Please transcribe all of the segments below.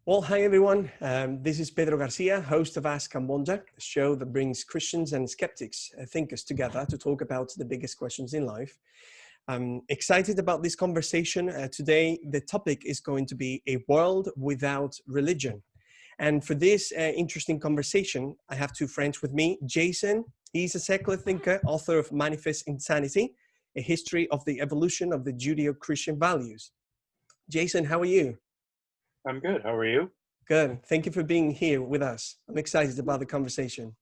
Well, hi everyone. This is Pedro Garcia, host of Ask and Wonder, a show that brings Christians and skeptics, thinkers together to talk about the biggest questions in life. I'm excited about this conversation. Today, the topic is going to be a world without religion. And for this interesting conversation, I have two friends with me. Jason, he's a secular thinker, author of Manifest Insanity, a history of the evolution of the Judeo-Christian values. Jason, how are you? I'm good. How are you? Good. Thank you for being here with us. I'm excited about the conversation.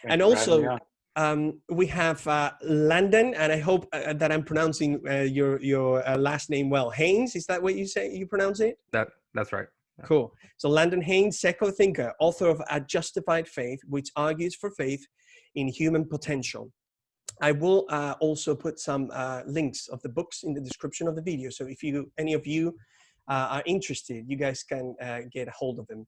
Thank And you for having me also, on. we have Landon, and I hope that I'm pronouncing your last name well. Haynes, is that what you say? You pronounce it? That's right. Yeah. Cool. So Landon Haynes, secular thinker, author of A Justified Faith, which argues for faith in human potential. I will also put some links of the books in the description of the video. So if any of you are interested, you guys can get a hold of them.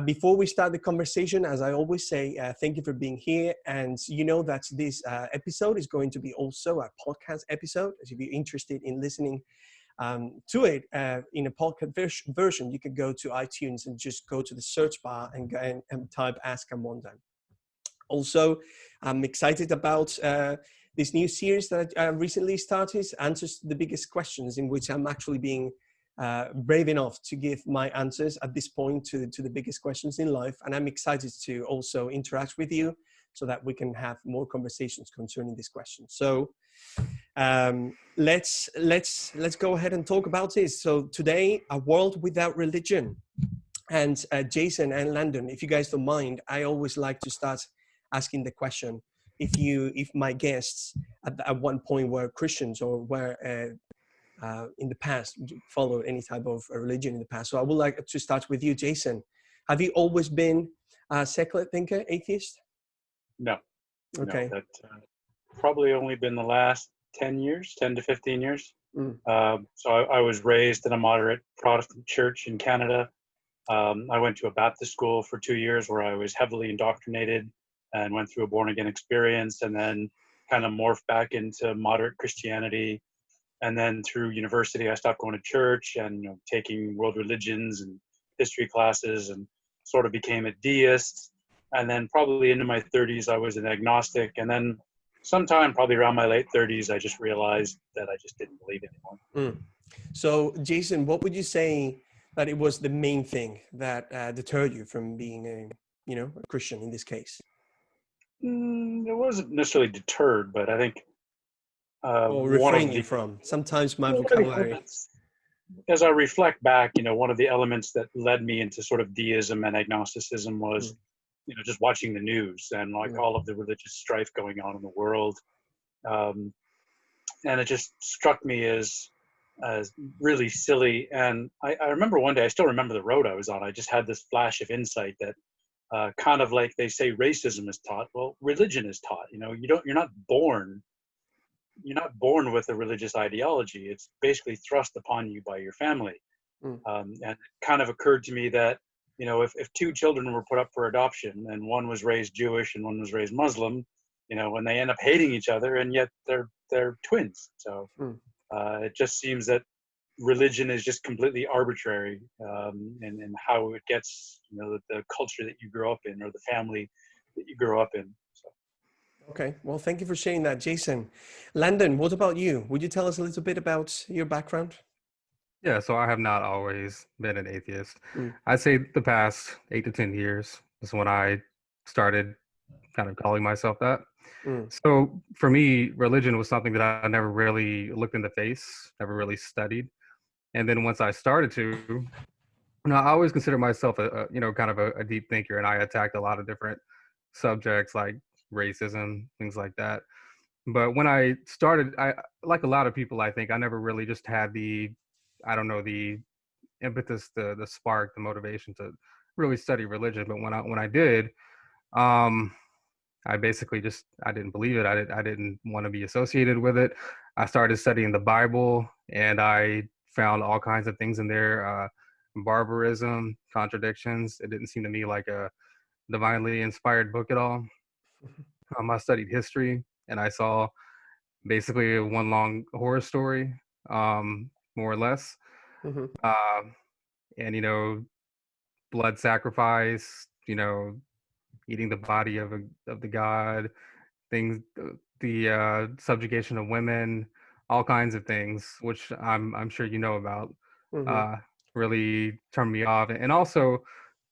Before we start the conversation, as I always say, thank you for being here. And you know that this episode is going to be also a podcast episode. As if you're interested in listening to it in a podcast version, you can go to iTunes and just go to the search bar and type Ask and Wonder. Also, I'm excited about this new series that I recently started, Answers to the Biggest Questions, in which I'm actually being brave enough to give my answers at this point to the biggest questions in life. And I'm excited to also interact with you so that we can have more conversations concerning these questions. So let's go ahead and talk about this. So today, a world without religion. And Jason and Landon, if you guys don't mind, I always like to start asking the question, if my guests at one point were Christians or were in the past followed any type of religion in the past. So I would like to start with you, Jason. Have you always been a secular thinker, atheist? No. Okay. No, that's probably only been the last 10 to 15 years. So I was raised in a moderate Protestant church in Canada. I went to a Baptist school for 2 years where I was heavily indoctrinated and went through a born-again experience, and then kind of morphed back into moderate Christianity. And then through university, I stopped going to church and taking world religions and history classes, and sort of became a deist. And then probably into my 30s, I was an agnostic. And then sometime probably around my late 30s, I just realized that I just didn't believe anymore. So Jason, what would you say that it was the main thing that deterred you from being a Christian in this case? It wasn't necessarily deterred, but I think or refrain you from sometimes my vocabulary. As I reflect back, one of the elements that led me into sort of deism and agnosticism was, just watching the news and all of the religious strife going on in the world. And it just struck me as really silly. And I remember one day, I still remember the road I was on. I just had this flash of insight that kind of like they say racism is taught. Well, religion is taught. You're not born with a religious ideology. It's basically thrust upon you by your family. And it kind of occurred to me that, if two children were put up for adoption and one was raised Jewish and one was raised Muslim, and they end up hating each other, and yet they're twins. So it just seems that religion is just completely arbitrary in how it gets, the culture that you grow up in or the family that you grow up in. So. Okay, well, thank you for sharing that, Jason. Landon, what about you? Would you tell us a little bit about your background? Yeah, so I have not always been an atheist. I'd say the past 8 to 10 years is when I started kind of calling myself that. So for me, religion was something that I never really looked in the face, never really studied. And then once I started to, I always consider myself kind of a deep thinker, and I attacked a lot of different subjects like racism, things like that. But when I started, I like a lot of people, I think I never really just had the impetus, the spark, the motivation to really study religion. But when I did, I basically I didn't believe it. I didn't want to be associated with it. I started studying the Bible, and I found all kinds of things in there, barbarism, contradictions. It didn't seem to me like a divinely inspired book at all. I studied history, and I saw basically one long horror story, more or less. And blood sacrifice, eating the body of the god, things, the subjugation of women, all kinds of things, which I'm sure you know about, Mm-hmm. uh, really turned me off. And also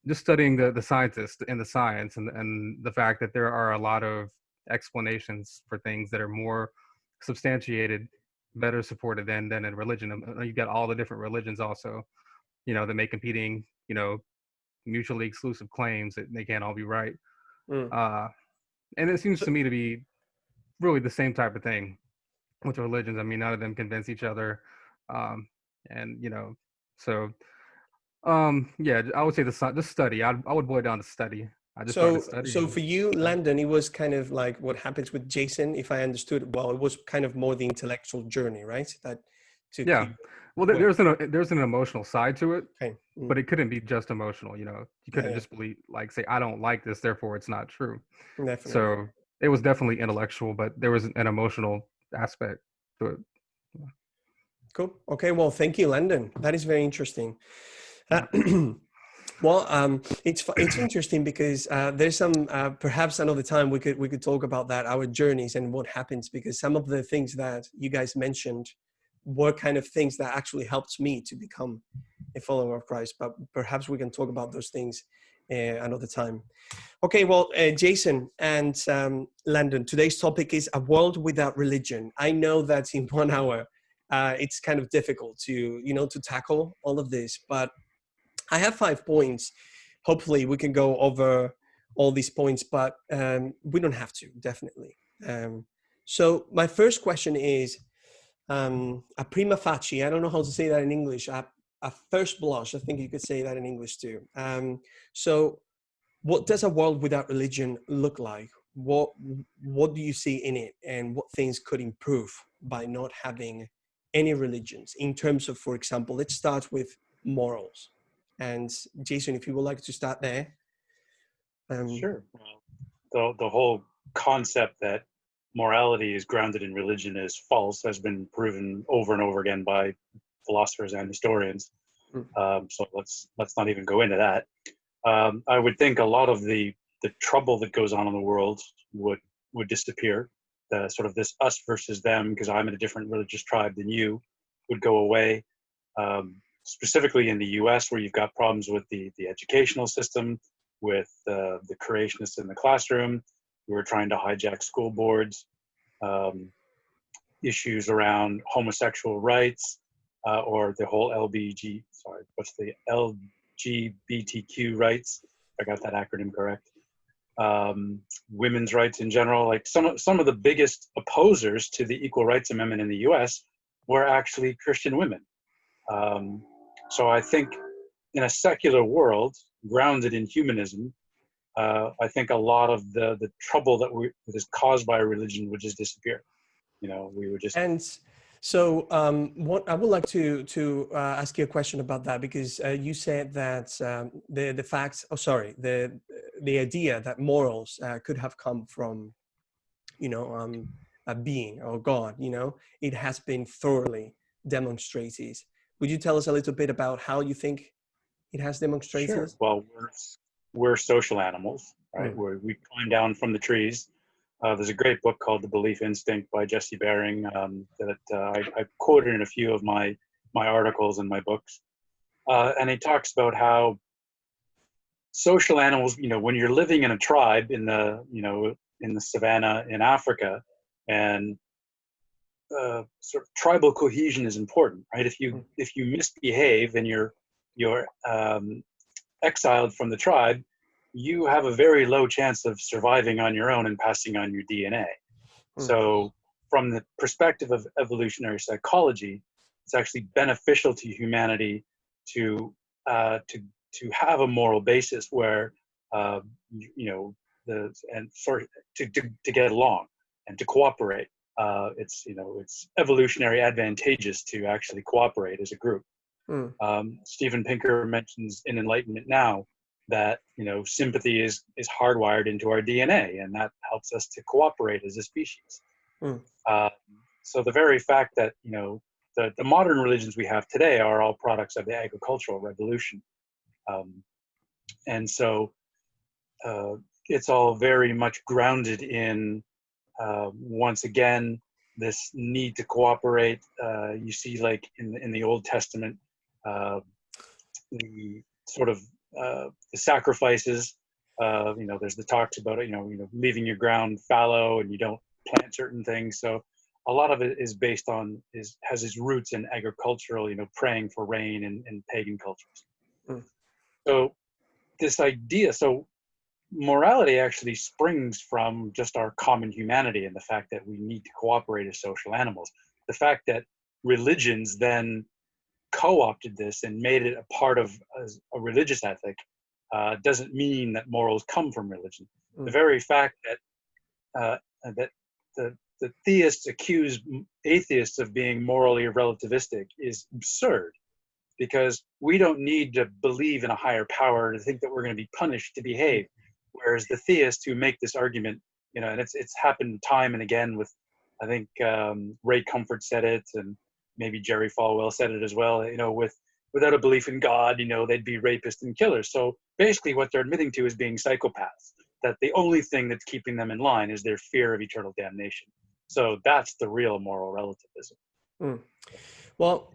just studying the scientists and the science, and the fact that there are a lot of explanations for things that are more substantiated, better supported than in religion. You've got all the different religions also, that make competing, mutually exclusive claims that they can't all be right. Mm. And it seems So, to me to be really the same type of thing with religions. I mean, none of them convince each other. Um, and, so, yeah, I would say the study. I would boil it down to study. I just started so studying. for you, Landon, it was kind of like what happens with Jason, if I understood well. It was kind of more the intellectual journey, right? That to Yeah. keep. Well, Well, there's an emotional side to it, okay. Mm. but it couldn't be just emotional. You Yeah, couldn't yeah, just say, I don't like this, therefore it's not true. definitely. So it was definitely intellectual, but there was an emotional aspect to it. Cool. Okay. Well, thank you, Landon. That is very interesting. Yeah. Well, it's interesting because there's some perhaps another time we could talk about that, our journeys and what happens, because some of the things that you guys mentioned were kind of things that actually helped me to become a follower of Christ. But perhaps we can talk about those things another time. Okay. Well, Jason and Landon, today's topic is a world without religion. I know that in 1 hour, it's kind of difficult to to tackle all of this, but I have 5 points. Hopefully, we can go over all these points, but we don't have to, definitely. So, my first question is a prima facie. I don't know how to say that in English. A first blush. I think you could say that in English too. So, what does a world without religion look like? What do you see in it, and what things could improve by not having any religions? In terms of, for example, let's start with morals. And Jason, if you would like to start there. Sure. Well, the whole concept that morality is grounded in religion is false has been proven over and over again by philosophers and historians. So let's not even go into that. I would think a lot of the trouble that goes on in the world would disappear. The sort of this us versus them, because I'm in a different religious tribe than you, would go away. Specifically in the U.S., where you've got problems with the educational system, with the creationists in the classroom who are trying to hijack school boards, issues around homosexual rights, or the whole LGBTQ rights. If I got that acronym correct. Women's rights in general. Like some of the biggest opposers to the Equal Rights Amendment in the U.S. were actually Christian women. So I think in a secular world grounded in humanism, I think a lot of the trouble that is caused by religion would just disappear. We would just. And so, what I would like to ask you a question about that, because you said that the facts. Oh, sorry, the idea that morals could have come from, a being or God. It has been thoroughly demonstrated. Would you tell us a little bit about how you think it has demonstrated? Sure. Well, we're social animals, right? We climb down from the trees. There's a great book called The Belief Instinct by Jesse Baring that I quoted in a few of my articles and my books. And he talks about how social animals, when you're living in a tribe in the savannah in Africa, and sort of tribal cohesion is important, right? If you misbehave and you're exiled from the tribe, you have a very low chance of surviving on your own and passing on your DNA. So from the perspective of evolutionary psychology, it's actually beneficial to humanity to have a moral basis where to get along and to cooperate. It's evolutionary advantageous to actually cooperate as a group. Steven Pinker mentions in Enlightenment Now that sympathy is hardwired into our DNA, and that helps us to cooperate as a species. So the very fact that the modern religions we have today are all products of the agricultural revolution. And so it's all very much grounded in, once again, this need to cooperate. You see, like in the Old Testament, the sort of the sacrifices. There's the talks about it. Leaving your ground fallow and you don't plant certain things. So a lot of it is based on has its roots in agricultural. Praying for rain in pagan cultures. Mm. So this idea. So morality actually springs from just our common humanity and the fact that we need to cooperate as social animals. The fact that religions then co-opted this and made it a part of a religious ethic doesn't mean that morals come from religion. The very fact that the theists accuse atheists of being morally relativistic is absurd, because we don't need to believe in a higher power to think that we're going to be punished to behave. Whereas the theists who make this argument, and it's happened time and again with, I think Ray Comfort said it, and maybe Jerry Falwell said it as well. Without a belief in God, they'd be rapists and killers. So basically, what they're admitting to is being psychopaths. That the only thing that's keeping them in line is their fear of eternal damnation. So that's the real moral relativism. Well,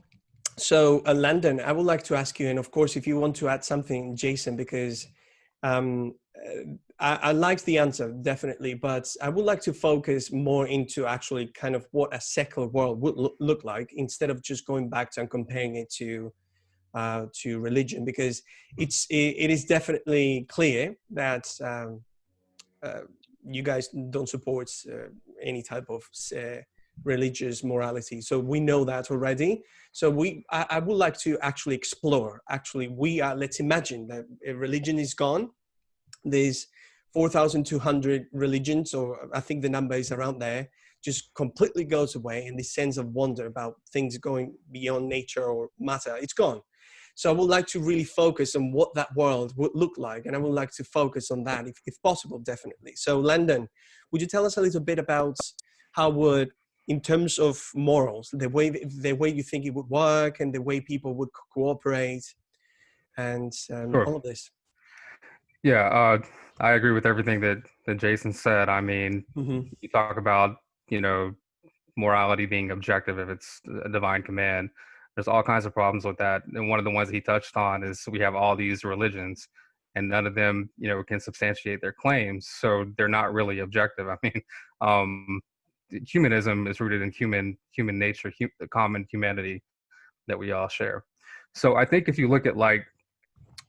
so Landon, I would like to ask you, and of course, if you want to add something, Jason, because I like the answer, definitely, but I would like to focus more into actually kind of what a secular world would look like, instead of just going back to and comparing it to religion, because it is definitely clear that you guys don't support any type of religious morality. So we know that already. So I would like to actually explore, let's imagine that a religion is gone. There's 4,200 religions, or I think the number is around there, just completely goes away, and this sense of wonder about things going beyond nature or matter, it's gone. So I would like to really focus on what that world would look like, and I would like to focus on that if possible, definitely. So Landon, would you tell us a little bit about how would, in terms of morals, the way you think it would work, and the way people would cooperate, and Sure. all of this? Yeah, I agree with everything that Jason said. I mean, Mm-hmm. you talk about, morality being objective if it's a divine command. There's all kinds of problems with that. And one of the ones that he touched on is we have all these religions and none of them, can substantiate their claims. So they're not really objective. I mean, humanism is rooted in human nature, the common humanity that we all share. So I think if you look at like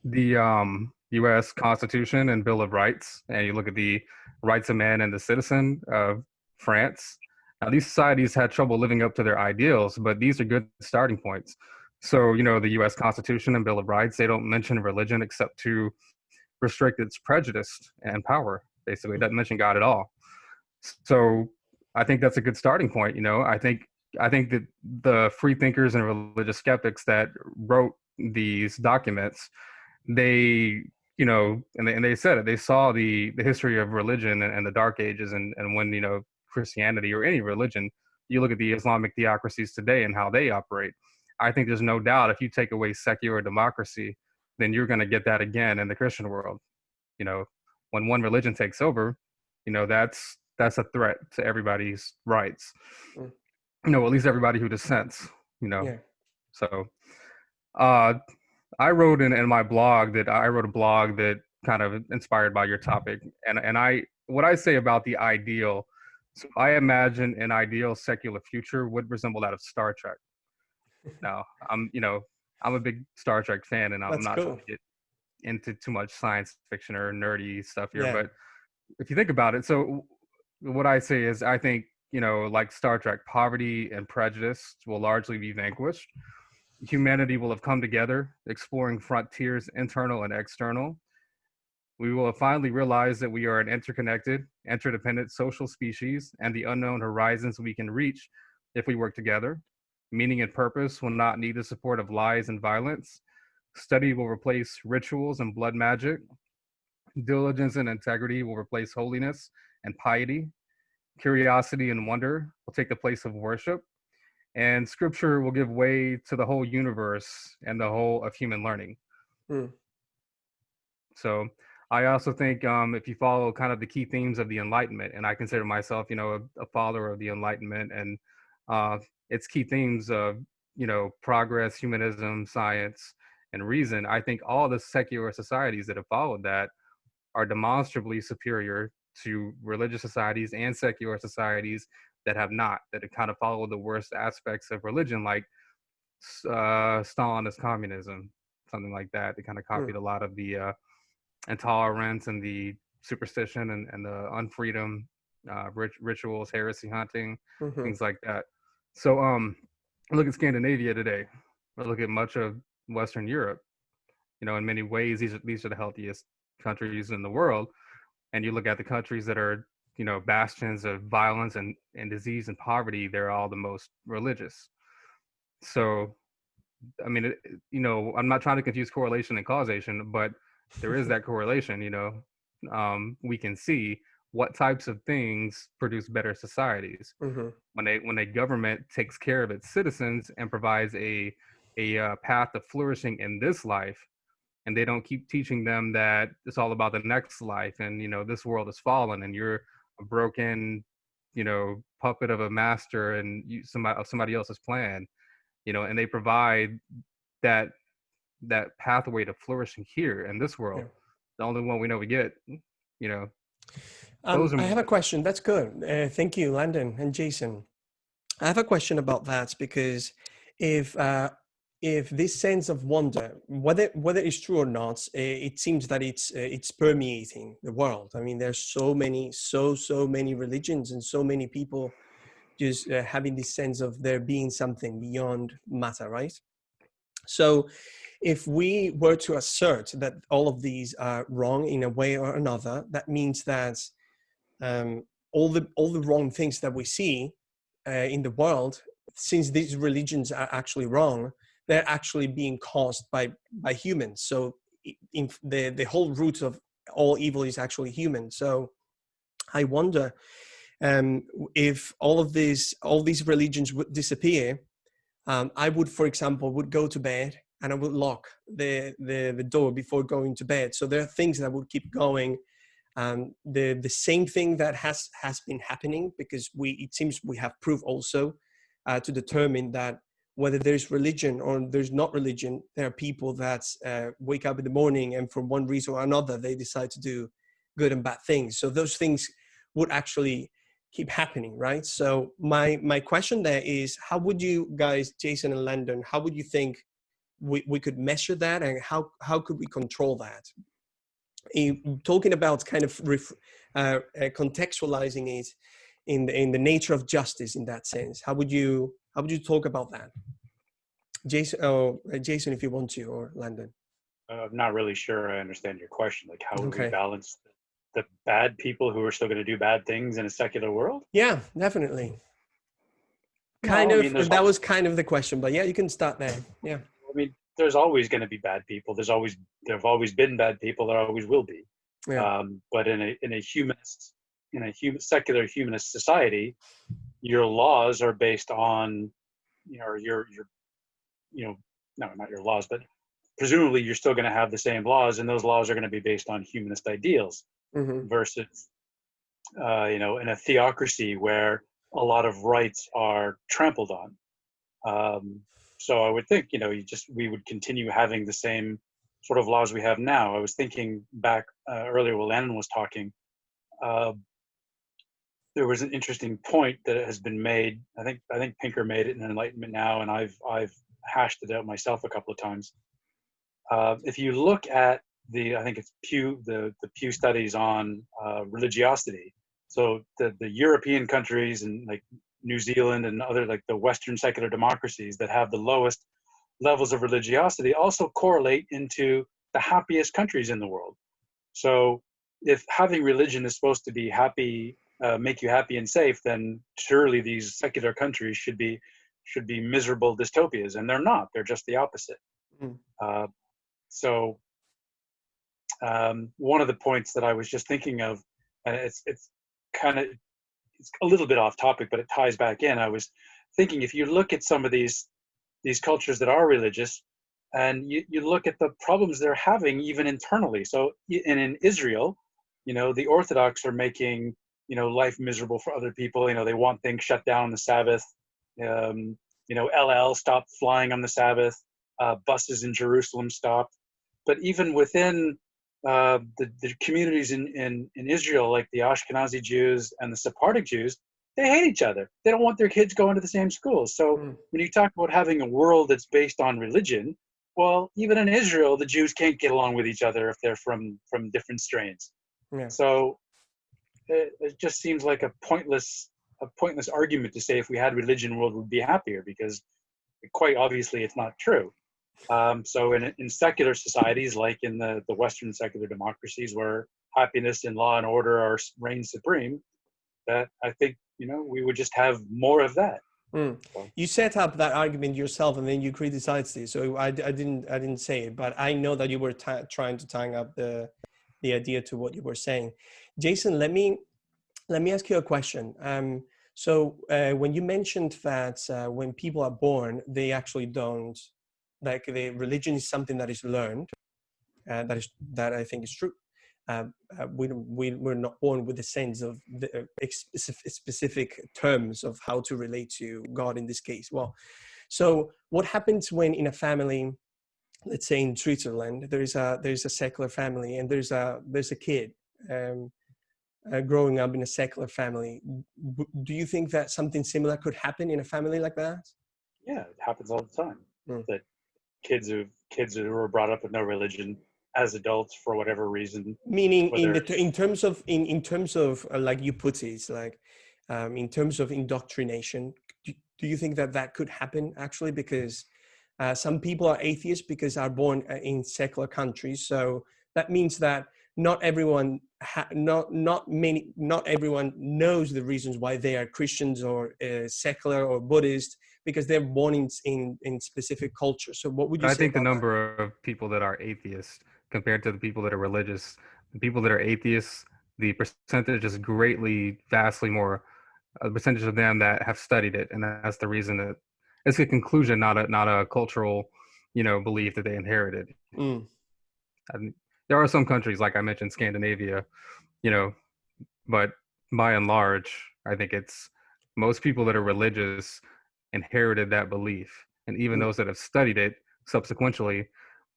the U.S. Constitution and Bill of Rights, and you look at the rights of man and the citizen of France. Now, these societies had trouble living up to their ideals, but these are good starting points. So, the U.S. Constitution and Bill of Rights, they don't mention religion except to restrict its prejudice and power. Basically, it doesn't mention God at all. So, I think that's a good starting point. I think that the free thinkers and religious skeptics that wrote these documents, they and they said it, they saw the history of religion and the dark ages, and when Christianity or any religion, you look at the Islamic theocracies today and how they operate. I think there's no doubt if you take away secular democracy, then you're going to get that again in the Christian world. When one religion takes over, that's a threat to everybody's rights, at least everybody who dissents. Yeah. So I wrote in my blog that I wrote a blog that kind of inspired by your topic. And what I say about the ideal, so I imagine an ideal secular future would resemble that of Star Trek. Now, I'm a big Star Trek fan, and I'm That's not cool. trying to get into too much science fiction or nerdy stuff here. Yeah. But if you think about it, so what I say is I think, like Star Trek, poverty and prejudice will largely be vanquished. Humanity will have come together, exploring frontiers, internal and external. We will have finally realized that we are an interconnected, interdependent social species, and the unknown horizons we can reach if we work together. Meaning and purpose will not need the support of lies and violence. Study will replace rituals and blood magic. Diligence and integrity will replace holiness and piety. Curiosity and wonder will take the place of worship. And scripture will give way to the whole universe and the whole of human learning. So I also think if you follow kind of the key themes of the Enlightenment, and I consider myself, a follower of the Enlightenment and uh, its key themes of, progress, humanism, science, and reason, I think all the secular societies that have followed that are demonstrably superior to religious societies and secular societies that have not, that have kind of followed the worst aspects of religion, like Stalinist communism, something like that. They kind of copied a lot of the intolerance and the superstition and the unfreedom, rituals, heresy hunting, things like that. So look at Scandinavia today. Look at much of Western Europe. In many ways, these are the healthiest countries in the world. And you look at the countries that are, bastions of violence and disease and poverty, they're all the most religious. So, I mean, I'm not trying to confuse correlation and causation, but there is that correlation. We can see what types of things produce better societies. When a government takes care of its citizens and provides a path of flourishing in this life, and they don't keep teaching them that it's all about the next life, and this world is fallen, and you're a broken, puppet of a master, and somebody else's plan, and they provide that pathway to flourishing here in this world. The only one we know we get, those are I have a question. That's good. Thank you, Landon and Jason. I have a question about that, because if this sense of wonder, whether it's true or not, it seems that it's permeating the world. I mean, there's so many religions and so many people just having this sense of there being something beyond matter, right? So if we were to assert that all of these are wrong in a way or another, that means that all the wrong things that we see in the world, since these religions are actually wrong, they're actually being caused by humans. So in the whole root of all evil is actually human. So I wonder if all these religions would disappear, I would, for example, would go to bed and I would lock the door before going to bed. So there are things that would keep going. The same thing that has been happening, because it seems we have proof also to determine that whether there's religion or there's not religion, there are people that wake up in the morning and for one reason or another, they decide to do good and bad things. So those things would actually keep happening, right? So my question there is, how would you guys, Jason and Landon, how would you think we could measure that, and how could we control that? Talking about kind of contextualizing it in the nature of justice in that sense, how would you talk about that? Jason, if you want to, or Landon. I'm not really sure I understand your question. Like, how would we balance the bad people who are still going to do bad things in a secular world? Yeah, definitely. That was kind of the question, but yeah, you can start there. Yeah. I mean, there's always going to be bad people. There have always been bad people. There always will be. Yeah. But in a secular humanist society, your laws are based on, no, not your laws, but presumably you're still going to have the same laws, and those laws are going to be based on humanist ideals, versus, in a theocracy where a lot of rights are trampled on. So I would think, we would continue having the same sort of laws we have now. I was thinking back earlier while Landon was talking. There was an interesting point that has been made. I think Pinker made it in Enlightenment Now, and I've hashed it out myself a couple of times. If you look at I think it's the Pew studies on religiosity. So the European countries and like New Zealand and other like the Western secular democracies that have the lowest levels of religiosity also correlate into the happiest countries in the world. So if having religion is supposed to be happy, make you happy and safe, then surely these secular countries should be miserable dystopias, and they're not. They're just the opposite. So one of the points that I was just thinking of, and it's a little bit off topic, but it ties back in. I was thinking, if you look at some of these cultures that are religious, And you look at the problems they're having even internally. So in Israel, the Orthodox are making, life miserable for other people. They want things shut down on the Sabbath. LL stopped flying on the Sabbath. Buses in Jerusalem stopped. But even within the communities in Israel, like the Ashkenazi Jews and the Sephardic Jews, they hate each other. They don't want their kids going to the same schools. So when you talk about having a world that's based on religion, well, even in Israel, the Jews can't get along with each other if they're from different strains. Yeah. So it just seems like a pointless argument to say if we had religion, the world would be happier, because quite obviously it's not true. So in secular societies, like in the Western secular democracies, where happiness and law and order reign supreme, that I think we would just have more of that. You set up that argument yourself, and then you criticized it. So I didn't say it, but I know that you were trying to tie up the idea to what you were saying. Jason, let me ask you a question. So when you mentioned that when people are born, they actually don't, like, the religion is something that is learned, that I think is true. We're not born with the sense of the specific terms of how to relate to God in this case. Well, so what happens when in a family, let's say in Switzerland, there's a secular family, and there's a kid growing up in a secular family? Do you think that something similar could happen in a family like that? Yeah, it happens all the time. That kids who were brought up with no religion as adults for whatever reason. Meaning in terms of like you put it, like in terms of indoctrination, do you think that could happen actually? Because some people are atheists because are born in secular countries. So that means that not everyone knows the reasons why they are Christians or secular or Buddhist, because they're born in specific culture. So what would you say? I think the number of people that are atheists compared to the people that are religious, the people that are atheists, the percentage is vastly more, the percentage of them that have studied it. And that's the reason that it's a conclusion, not a cultural, belief that they inherited. And there are some countries, like I mentioned, Scandinavia, but by and large, I think it's most people that are religious inherited that belief. And even those that have studied it subsequently,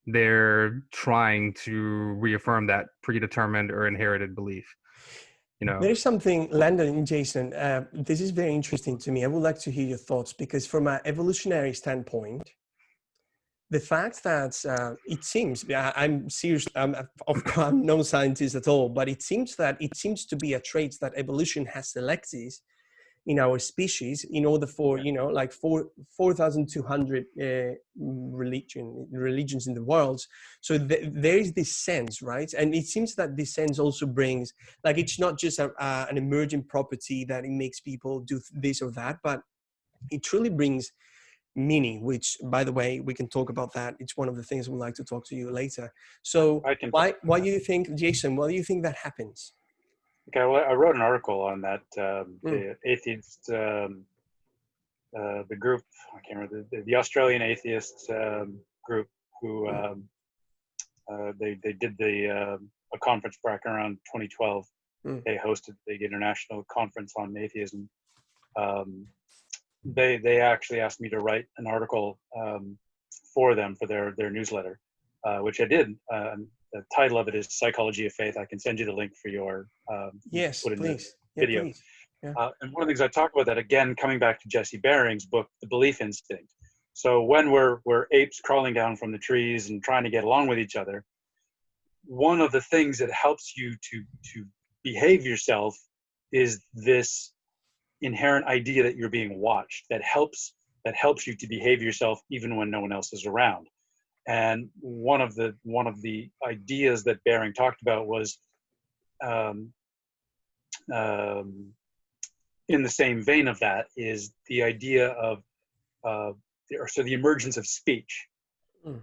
they're trying to reaffirm that predetermined or inherited belief. There is something, Landon and Jason, this is very interesting to me. I would like to hear your thoughts, because from an evolutionary standpoint, the fact that it seems, I'm serious, I'm no scientist at all, but it seems to be a trait that evolution has selected in our species in order for, like 4,200 religions in the world. So there is this sense, right? And it seems that this sense also brings, like, it's not just an emergent property that it makes people do this or that, but it truly brings meaning, which, by the way, we can talk about that. It's one of the things we'd like to talk to you later. So why do you think, Jason, why do you think that happens? Okay, well, I wrote an article on that. The atheist, the group, I can't remember, the Australian atheist group, who they did a conference back around 2012. They hosted the big international conference on atheism. They actually asked me to write an article for them for their newsletter, which I did. The title of it is Psychology of Faith. I can send you the link for your yes, put in please. the video. Please. Yeah. And one of the things I talk about that, again, coming back to Jesse Baring's book, The Belief Instinct. So when we're apes crawling down from the trees and trying to get along with each other, one of the things that helps you to behave yourself is this inherent idea that you're being watched, that helps you to behave yourself even when no one else is around. And one of the ideas that Baring talked about was in the same vein of that is the idea of the emergence of speech.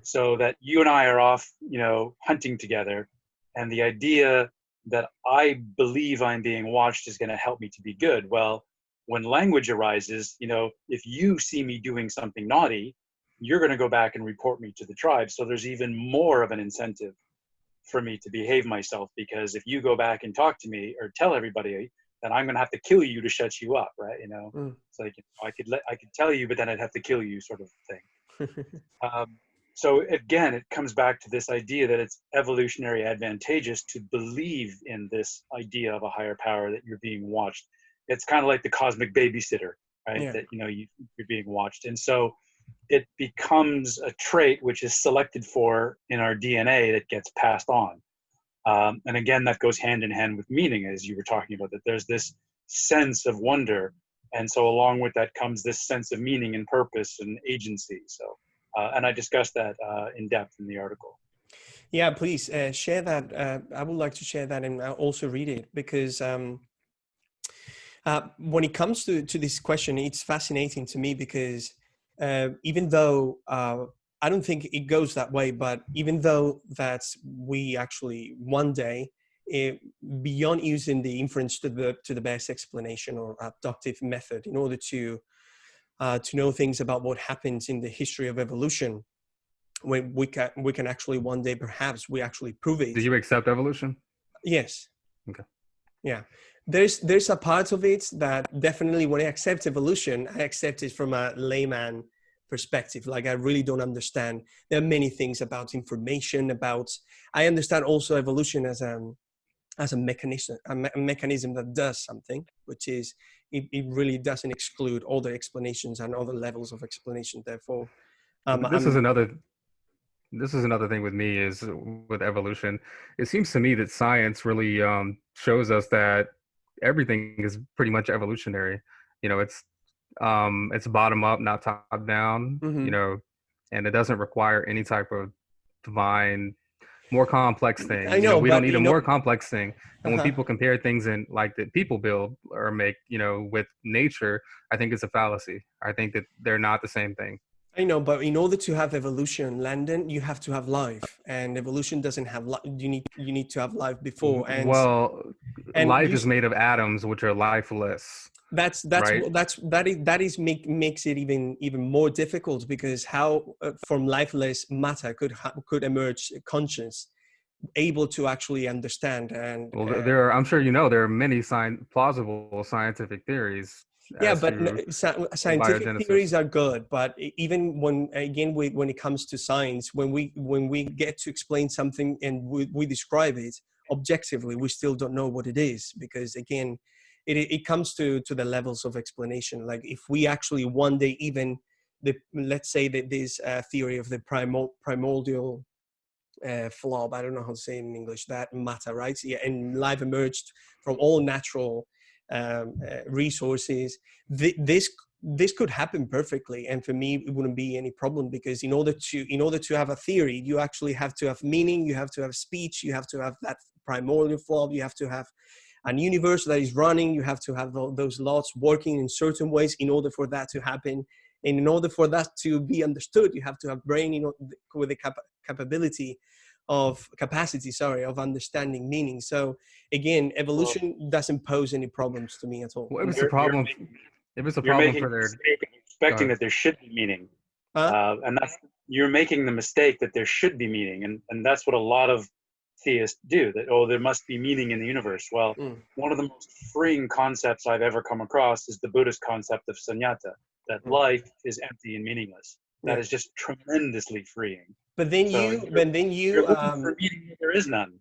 So that you and I are off, hunting together, and the idea that I believe I'm being watched is going to help me to be good. Well, when language arises, if you see me doing something naughty, you're going to go back and report me to the tribe. So there's even more of an incentive for me to behave myself, because if you go back and talk to me or tell everybody, then I'm going to have to kill you to shut you up, right? You know, it's like, you know, I could tell you, but then I'd have to kill you, sort of thing. So again, it comes back to this idea that it's evolutionary advantageous to believe in this idea of a higher power, that you're being watched. It's kind of like the cosmic babysitter, right? Yeah. That, you know, you're being watched. And so it becomes a trait which is selected for in our DNA that gets passed on. And again, that goes hand in hand with meaning, as you were talking about, that there's this sense of wonder. And so along with that comes this sense of meaning and purpose and agency. So, and I discussed that in depth in the article. Yeah, please share that. I would like to share that and also read it, because when it comes to this question, it's fascinating to me, because even though I don't think it goes that way, but even though that we actually one day, beyond using the inference to the best explanation or abductive method in order to know things about what happens in the history of evolution, when we can actually one day perhaps we actually prove it. Do you accept evolution? Yes. Okay. Yeah. There's a part of it that definitely, when I accept evolution, I accept it from a layman perspective. Like, I really don't understand. There are many things about information, I understand also evolution as a mechanism that does something, which is it really doesn't exclude other explanations and other levels of explanation. Therefore, this is another thing with me, is with evolution. It seems to me that science really shows us that everything is pretty much evolutionary. You know, it's bottom up, not top down. Mm-hmm. You know, and it doesn't require any type of divine, more complex thing. I know, we but don't need a more complex thing. And when people compare things in like that people build or make, you know, with nature, I think it's a fallacy. I think that they're not the same thing. I know, but in order to have evolution, Landon, you have to have life, and evolution doesn't have life. You need to have life before. And life is made of atoms, which are lifeless. That makes it even more difficult, because how from lifeless matter could emerge conscious, able to actually understand. And I'm sure you know, there are many plausible scientific theories. Yeah, but scientific theories are good. But even when it comes to science, when we get to explain something and we describe it objectively, we still don't know what it is, because again, it comes to the levels of explanation. Like, if we actually one day, even let's say that this theory of the primordial flob, I don't know how to say it in English, that matter, right? Yeah, and life emerged from all natural resources. This could happen perfectly, and for me it wouldn't be any problem, because in order to have a theory, you actually have to have meaning, you have to have speech, you have to have that primordial flow, you have to have an universe that is running, you have to have those laws working in certain ways in order for that to happen. And in order for that to be understood, you have to have brain, with the capacity of understanding meaning. So again, evolution doesn't pose any problems to me at all. Well, if it's a problem for their expecting that there should be meaning, and you're making the mistake that there should be meaning, and that's what a lot of theists do. That there must be meaning in the universe. Well, one of the most freeing concepts I've ever come across is the Buddhist concept of sunyata, that life is empty and meaningless. That is just tremendously freeing. But then you're looking for meaning, there is none.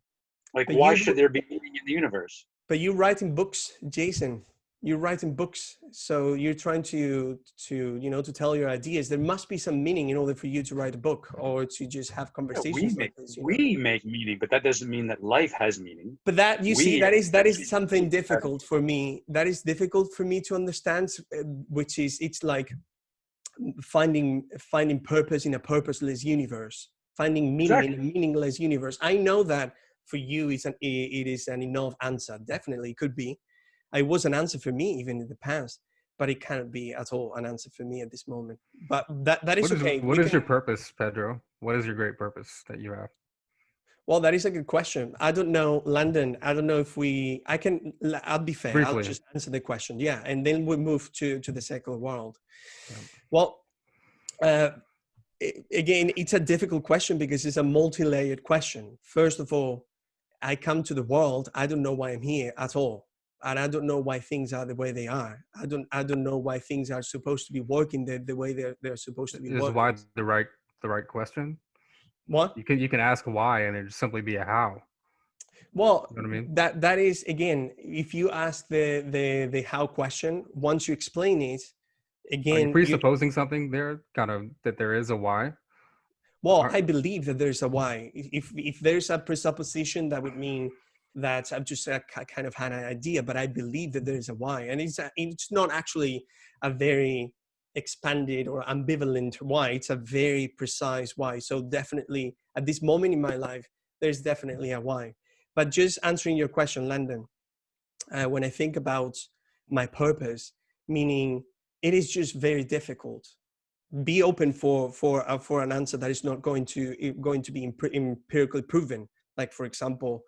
Like, why should there be meaning in the universe? But you're writing books, Jason. You're writing books, so you're trying to tell your ideas. There must be some meaning in order for you to write a book, or to just have conversations like this. We make meaning, but that doesn't mean that life has meaning. But that is something difficult for me. That is difficult for me to understand, which is, it's like finding purpose in a purposeless universe, finding meaning in a meaningless universe. I know that for you it is an enough answer. Definitely, it could be. It was an answer for me even in the past, but it cannot be at all an answer for me at this moment. But that is okay. What is your purpose, Pedro? What is your great purpose that you have? Well, that is a good question. I don't know, Landon. I don't know if I'll be fair. Briefly. I'll just answer the question. Yeah. And then we move to the secular world. Yeah. Well, again, it's a difficult question because it's a multi-layered question. First of all, I come to the world, I don't know why I'm here at all. And I don't know why things are the way they are. I don't know why things are supposed to be working the way they're supposed to be Is working. why the right question? What? You can ask why and it'd simply be a how. Well, You know what I mean? that is, again, if you ask the how question, once you explain it, Are you again, presupposing something there, kind of that there is a why? well, I believe that there's a why. If there's a presupposition, that would mean that I've just kind of had an idea, but I believe that there's a why, and it's not actually a very expanded or ambivalent why. It's a very precise why. So definitely, at this moment in my life, there's definitely a why. But just answering your question, Landon, when I think about my purpose, meaning it is just very difficult. Be open for an answer that is not going to be empirically proven. Like, for example,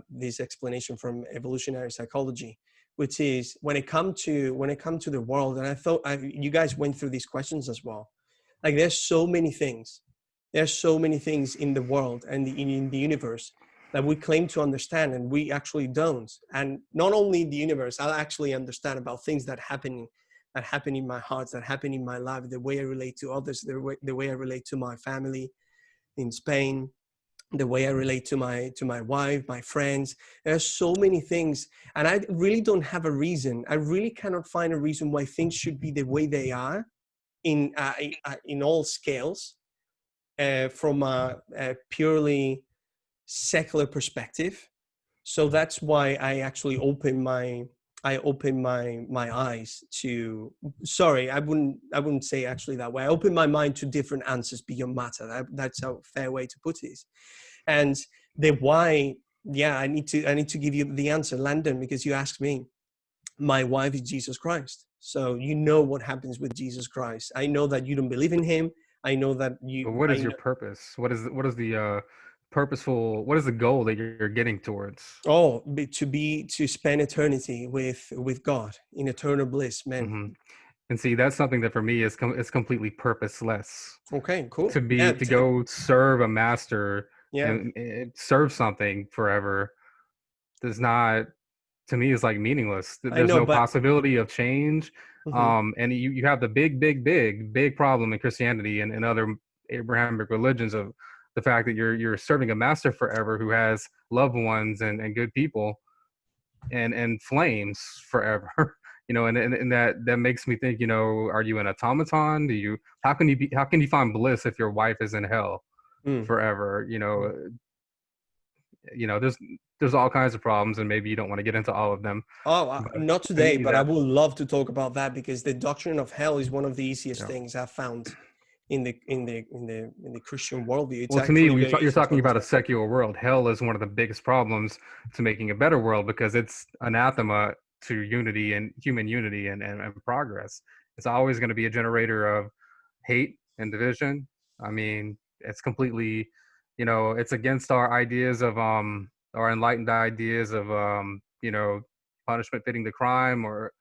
this explanation from evolutionary psychology, which is when it comes to the world. And I thought you guys went through these questions as well. Like, there's so many things. There's so many things in the world and in the universe that we claim to understand, and we actually don't. And not only in the universe, I'll actually understand about things that happen in my heart, that happen in my life, the way I relate to others, the way I relate to my family in Spain, the way I relate to my wife, my friends. There's so many things, and I really don't have a reason. I really cannot find a reason why things should be the way they are in all scales, from a purely secular perspective. So that's why I actually open my eyes to, sorry, I wouldn't say actually that way. I open my mind to different answers beyond matter. That's a fair way to put it. And the why, yeah, I need to give you the answer, Landon, because you asked me. My wife is Jesus Christ. So you know what happens with Jesus Christ. I know that you don't believe in him. I know that But what is your purpose? What is the purposeful? What is the goal that you're getting towards? Oh, to spend eternity with God in eternal bliss, man. Mm-hmm. And see, that's something that for me is completely purposeless. Okay, cool. To go serve a master and serve something forever does not, to me, is like meaningless. There's no possibility of change. Mm-hmm. And you have the big problem in Christianity and other Abrahamic religions of the fact that you're serving a master forever who has loved ones and good people and flames forever. And that makes me think, are you an automaton? How can you find bliss if your wife is in hell forever? There's all kinds of problems, and maybe you don't want to get into all of them. Not today, but I would love to talk about that, because the doctrine of hell is one of the easiest things I've found in the Christian worldview. Well, to me, you're talking about a secular world. Hell is one of the biggest problems to making a better world, because it's anathema to unity and human unity and progress. It's always going to be a generator of hate and division. I mean, it's completely, it's against our ideas of our enlightened ideas of punishment fitting the crime, or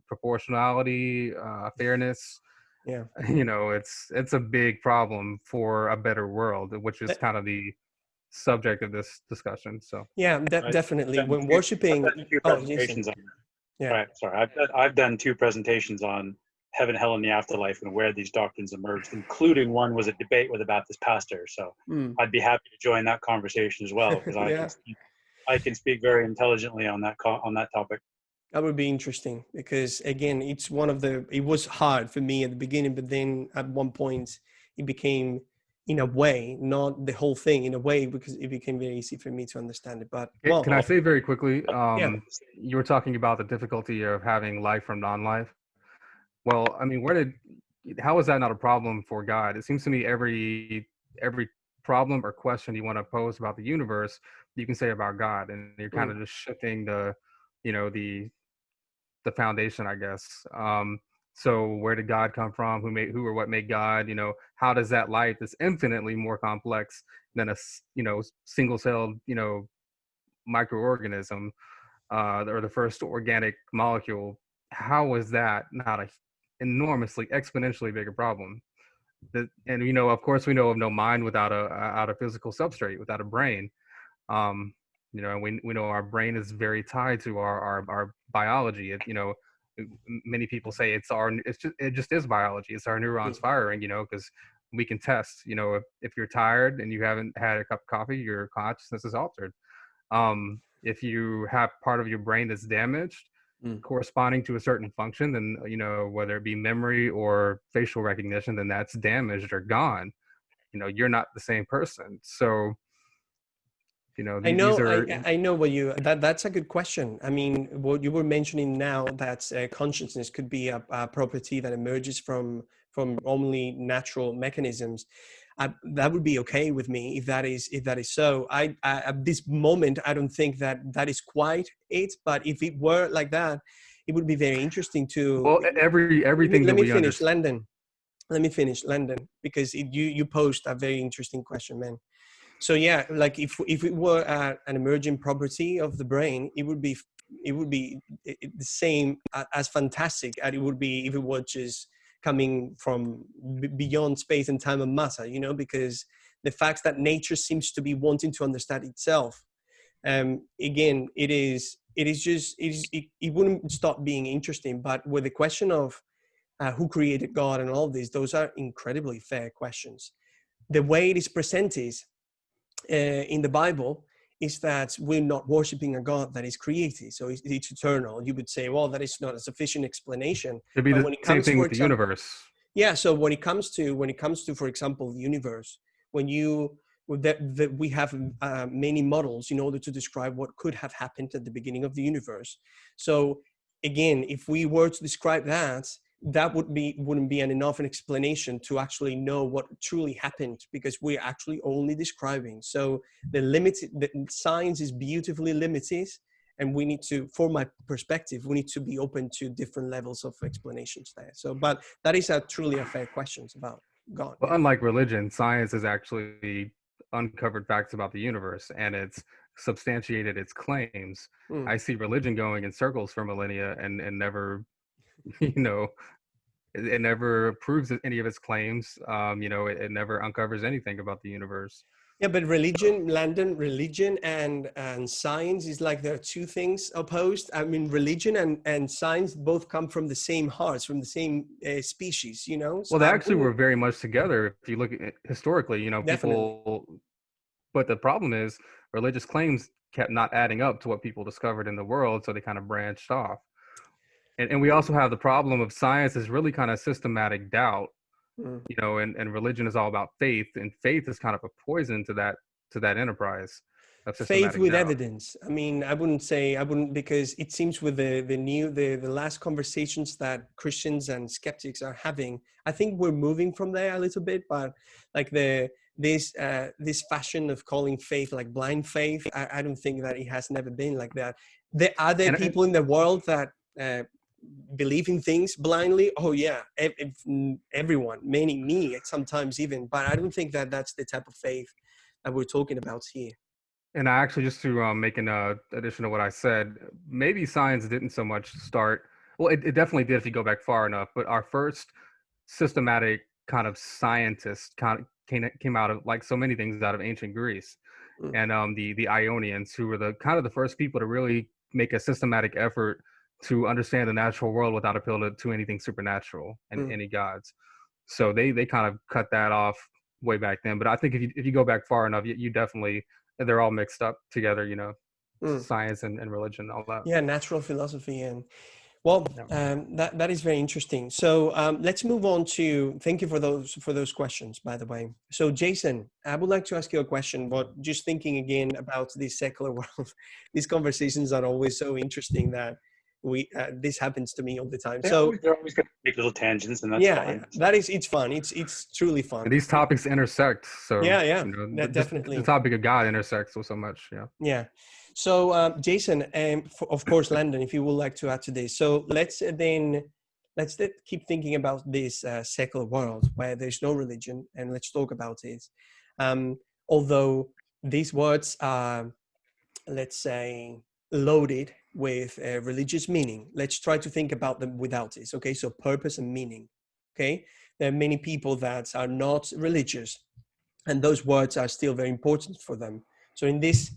proportionality, fairness. Yeah, it's a big problem for a better world, which is kind of the subject of this discussion. So yeah, definitely. When worshiping, I've done 2 presentations on heaven, hell, and the afterlife, and where these doctrines emerged, including one was a debate with a Baptist pastor. So I'd be happy to join that conversation as well, because I can speak very intelligently on that topic. That would be interesting, because again, it was hard for me at the beginning, but then at one point it became, in a way, not the whole thing, in a way, because it became very easy for me to understand it. But can I say very quickly, you were talking about the difficulty of having life from non-life. Well, I mean, how is that not a problem for God? It seems to me every problem or question you want to pose about the universe, you can say about God, and you're kind of just shifting the foundation, I guess. So where did God come from? Who or what made God? How does that light that's infinitely more complex than a single-celled microorganism, or the first organic molecule? How is that not a enormously exponentially bigger problem? And you know, of course, we know of no mind without a physical substrate, without a brain. Um, you know, and we know our brain is very tied to our biology. You know, many people say it just is biology. It's our neurons firing. You know, because we can test. You know, if you're tired and you haven't had a cup of coffee, your consciousness is altered. If you have part of your brain that's damaged, corresponding to a certain function, then, you know, whether it be memory or facial recognition, then that's damaged or gone. You know, you're not the same person. So, you know, these are. I know what that's a good question. I mean, what you were mentioning now, that consciousness could be a property that emerges from only natural mechanisms. That would be okay with me if that is so. I at this moment, I don't think that is quite it. But if it were like that, it would be very interesting to. Well, everything Let that me we finish, understand. Landon. Let me finish, Landon, because you posed a very interesting question, man. So yeah, like if it were an emerging property of the brain, it would be the same as fantastic as it would be if it were just coming from beyond space and time and matter, you know, because the fact that nature seems to be wanting to understand itself, again, it wouldn't stop being interesting. But with the question of who created God and all of these, those are incredibly fair questions. The way it is presented in the Bible is that we're not worshiping a God that is created, so it's eternal. You would say, well, that is not a sufficient explanation. It'd be But the when it same comes, thing for with the example, universe. yeah. So when it comes to, for example, the universe, when you that we have many models in order to describe what could have happened at the beginning of the universe. So again, if we were to describe that, that wouldn't be an enough an explanation to actually know what truly happened, because we're actually only describing. So the science is beautifully limited, and we need to, for my perspective, we need to be open to different levels of explanations there. So, but that is truly a fair question about God. Well, Yeah. unlike religion, science has actually uncovered facts about the universe, and it's substantiated its claims. Mm. I see religion going in circles for millennia and never, you know, it never proves any of its claims. You know, it never uncovers anything about the universe. Yeah, but religion, Landon, religion and science is like there are two things opposed. I mean, religion and science both come from the same hearts, from the same species, you know? So Well, they I actually were wouldn't, very much together. If you look at it historically, you know, definitely. people, but the problem is religious claims kept not adding up to what people discovered in the world. So they kind of branched off. And we also have the problem of science is really kind of systematic doubt, Mm. you know, and religion is all about faith, and faith is kind of a poison to that enterprise of Faith systematic with doubt. evidence. I mean, I wouldn't, because it seems with the last conversations that Christians and skeptics are having, I think we're moving from there a little bit. But like this fashion of calling faith like blind faith, I don't think that it has never been like that. Are there And people in the world that believe in things blindly? Oh yeah, everyone, me sometimes even. But I don't think that that's the type of faith that we're talking about here. And I actually, just to make an addition to what I said, maybe science didn't so much start. Well, it definitely did if you go back far enough. But our first systematic kind of scientist came out of, like so many things, out of ancient Greece, Mm. and the Ionians, who were the kind of the first people to really make a systematic effort to understand the natural world without appeal to anything supernatural and Mm. any gods. So they kind of cut that off way back then. But I think if you go back far enough, you definitely, they're all mixed up together, you know, Mm. science and religion, all that. Yeah, natural philosophy. And well, Yeah. that is very interesting. So let's move on to, thank you for those questions, by the way. So Jason, I would like to ask you a question, but just thinking again about this secular world. These conversations are always so interesting that this happens to me all the time. So They're always going to make little tangents, and that's yeah, fine. that is, it's fun. It's truly And fun. these topics intersect. So, Yeah, you know, just the definitely. topic of God intersects with so much. Yeah. Yeah. So, Jason, and of course, Landon, if you would like to add to this. So let's keep thinking about this secular world where there's no religion, and let's talk about it. Although these words are, let's say, loaded with religious meaning, let's try to think about them without this. Okay, so purpose and meaning. Okay, there are many people that are not religious, and those words are still very important for them. So in this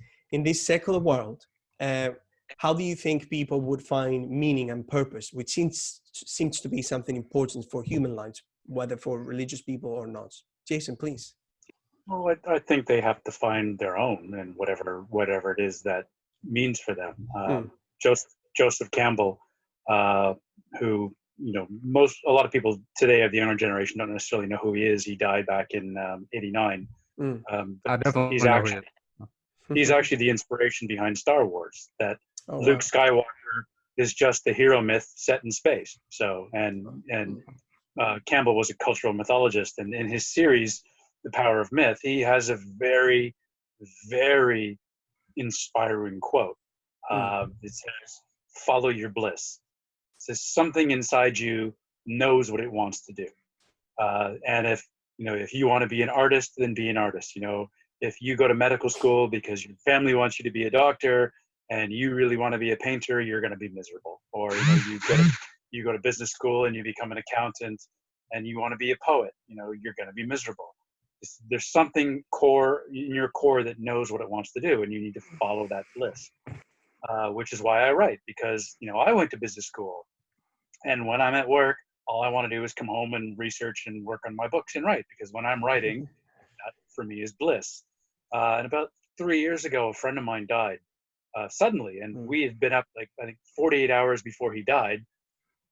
secular world, how do you think people would find meaning and purpose, which seems to be something important for human lives, whether for religious people or not? Jason, please. Well, I think they have to find their own, and whatever it is that means for them. Joseph Campbell, who a lot of people today of the younger generation don't necessarily know who he is. He died back in '89. I definitely know who he is. He's actually the inspiration behind Star Wars. That Luke Wow. Skywalker is just the hero myth set in space. So Campbell was a cultural mythologist, and in his series, The Power of Myth, he has a very, very inspiring quote. It says, "Follow your bliss." It says something inside you knows what it wants to do, and if you want to be an artist, then be an artist. If you go to medical school because your family wants you to be a doctor, and you really want to be a painter, you're going to be miserable. Or you go to business school and you become an accountant, and you want to be a poet, you're going to be miserable. There's something core in your core that knows what it wants to do, and you need to follow that bliss. Which is why I write, because I went to business school, and when I'm at work, all I want to do is come home and research and work on my books and write, because when I'm writing, that for me is bliss. And about 3 years ago, a friend of mine died suddenly, and we had been up I think 48 hours before he died.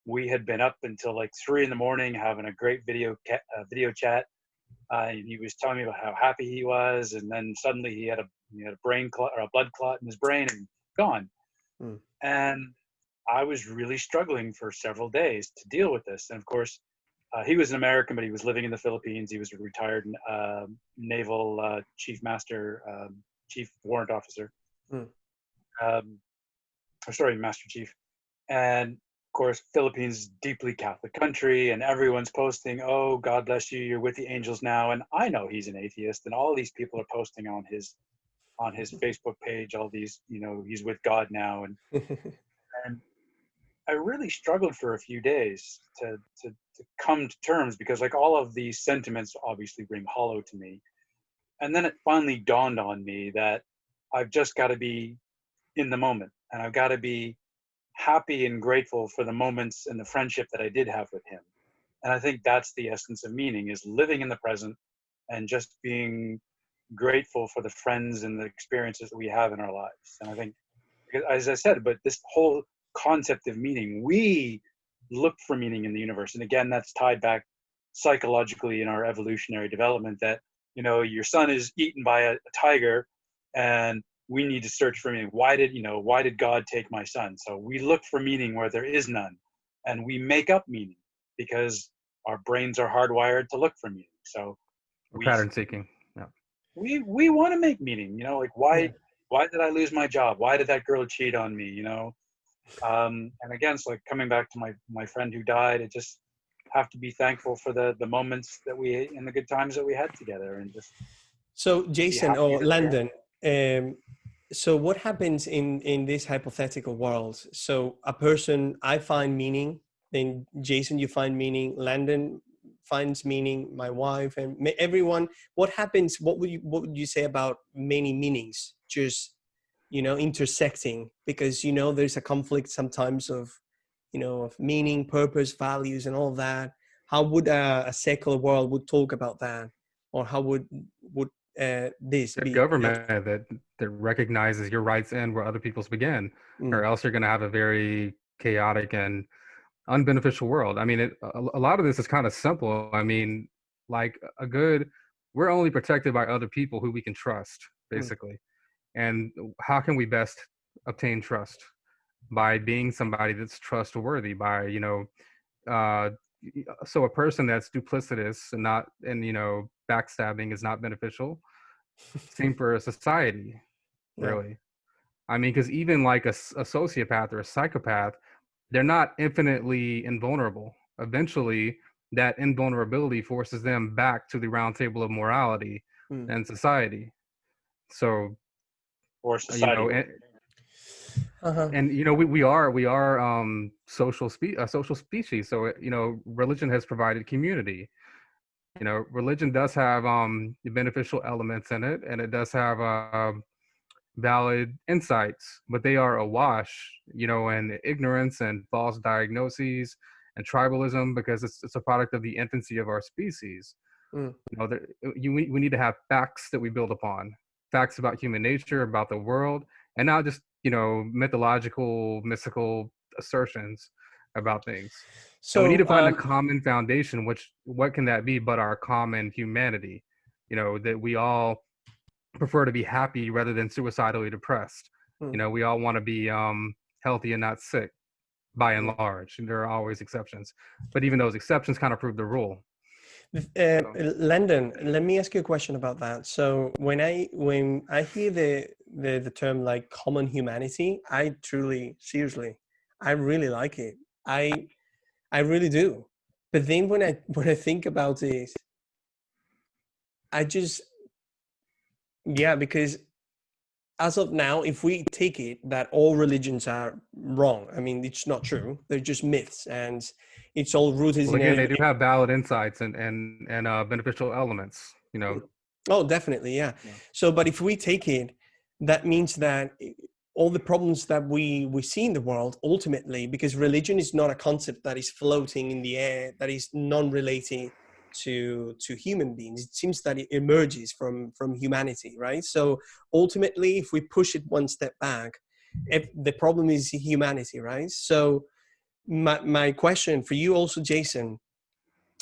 We had been up until 3 a.m. having a great video chat. He was telling me about how happy he was, and then suddenly he had a brain clot or a blood clot in his brain and gone. And I was really struggling for several days to deal with this. And of course, he was an American, but he was living in the Philippines. He was a retired naval chief warrant officer. Master chief. And of course, Philippines, deeply Catholic country, and everyone's posting, "Oh, God bless you, you're with the angels now." And I know he's an atheist, and all these people are posting on his Facebook page, all these, he's with God now. And I really struggled for a few days to come to terms, because all of these sentiments obviously ring hollow to me. And then it finally dawned on me that I've just got to be in the moment, and I've got to be happy and grateful for the moments and the friendship that I did have with him. And I think that's the essence of meaning, is living in the present and just being grateful for the friends and the experiences that we have in our lives. And I think, as I said, but this whole concept of meaning, we look for meaning in the universe. And again, that's tied back psychologically in our evolutionary development, that your son is eaten by a tiger, and we need to search for meaning. Why did God take my son? So we look for meaning where there is none, and we make up meaning because our brains are hardwired to look for meaning. So Pattern seeking. Yeah. We want to make meaning. Why did I lose my job? Why did that girl cheat on me? And again, it's coming back to my friend who died. It just have to be thankful for the moments that and the good times that we had together, and just. So Jason or Landon, so what happens in this hypothetical world? So a person, I find meaning, then Jason, you find meaning, Landon finds meaning, my wife, and everyone. What happens? What would you say about many meanings just intersecting? Because there's a conflict sometimes of of meaning, purpose, values, and all that. How would a secular world would talk about that, or how would this be? Government that recognizes your rights end where other people's begin, or else you're going to have a very chaotic and unbeneficial world. I mean, a lot of this is kind of simple. I mean, we're only protected by other people who we can trust, basically. And how can we best obtain trust? By being somebody that's trustworthy, by so a person that's duplicitous and backstabbing is not beneficial. Same for a society, really. I mean, because even a sociopath or a psychopath, they're not infinitely invulnerable. Eventually, that invulnerability forces them back to the round table of morality and society. So, or society. And we are social species. So religion has provided community. Religion does have beneficial elements in it, and it does have valid insights, but they are awash, in ignorance and false diagnoses and tribalism, because it's a product of the infancy of our species. Mm. We need to have facts that we build upon, facts about human nature, about the world, and not just mythological, mystical assertions about things. So we need to find a common foundation. What can that be but our common humanity? That we all prefer to be happy rather than suicidally depressed. We all want to be healthy and not sick, by and large. And there are always exceptions, but even those exceptions kind of prove the rule. Landon, let me ask you a question about that. So when I hear the term like common humanity, I truly, seriously, I really like it. I really do. But then when I think about it, because as of now, if we take it that all religions are wrong, I mean, it's not true. They're just myths, and it's all rooted in. Again, they do have valid insights and beneficial elements. Oh, definitely, yeah. So, but if we take it, that means that all the problems that we see in the world, ultimately, because religion is not a concept that is floating in the air, that is non-relating to human beings. It seems that it emerges from humanity, right? So ultimately, if we push it one step back, the problem is humanity, right? So my question for you also, Jason,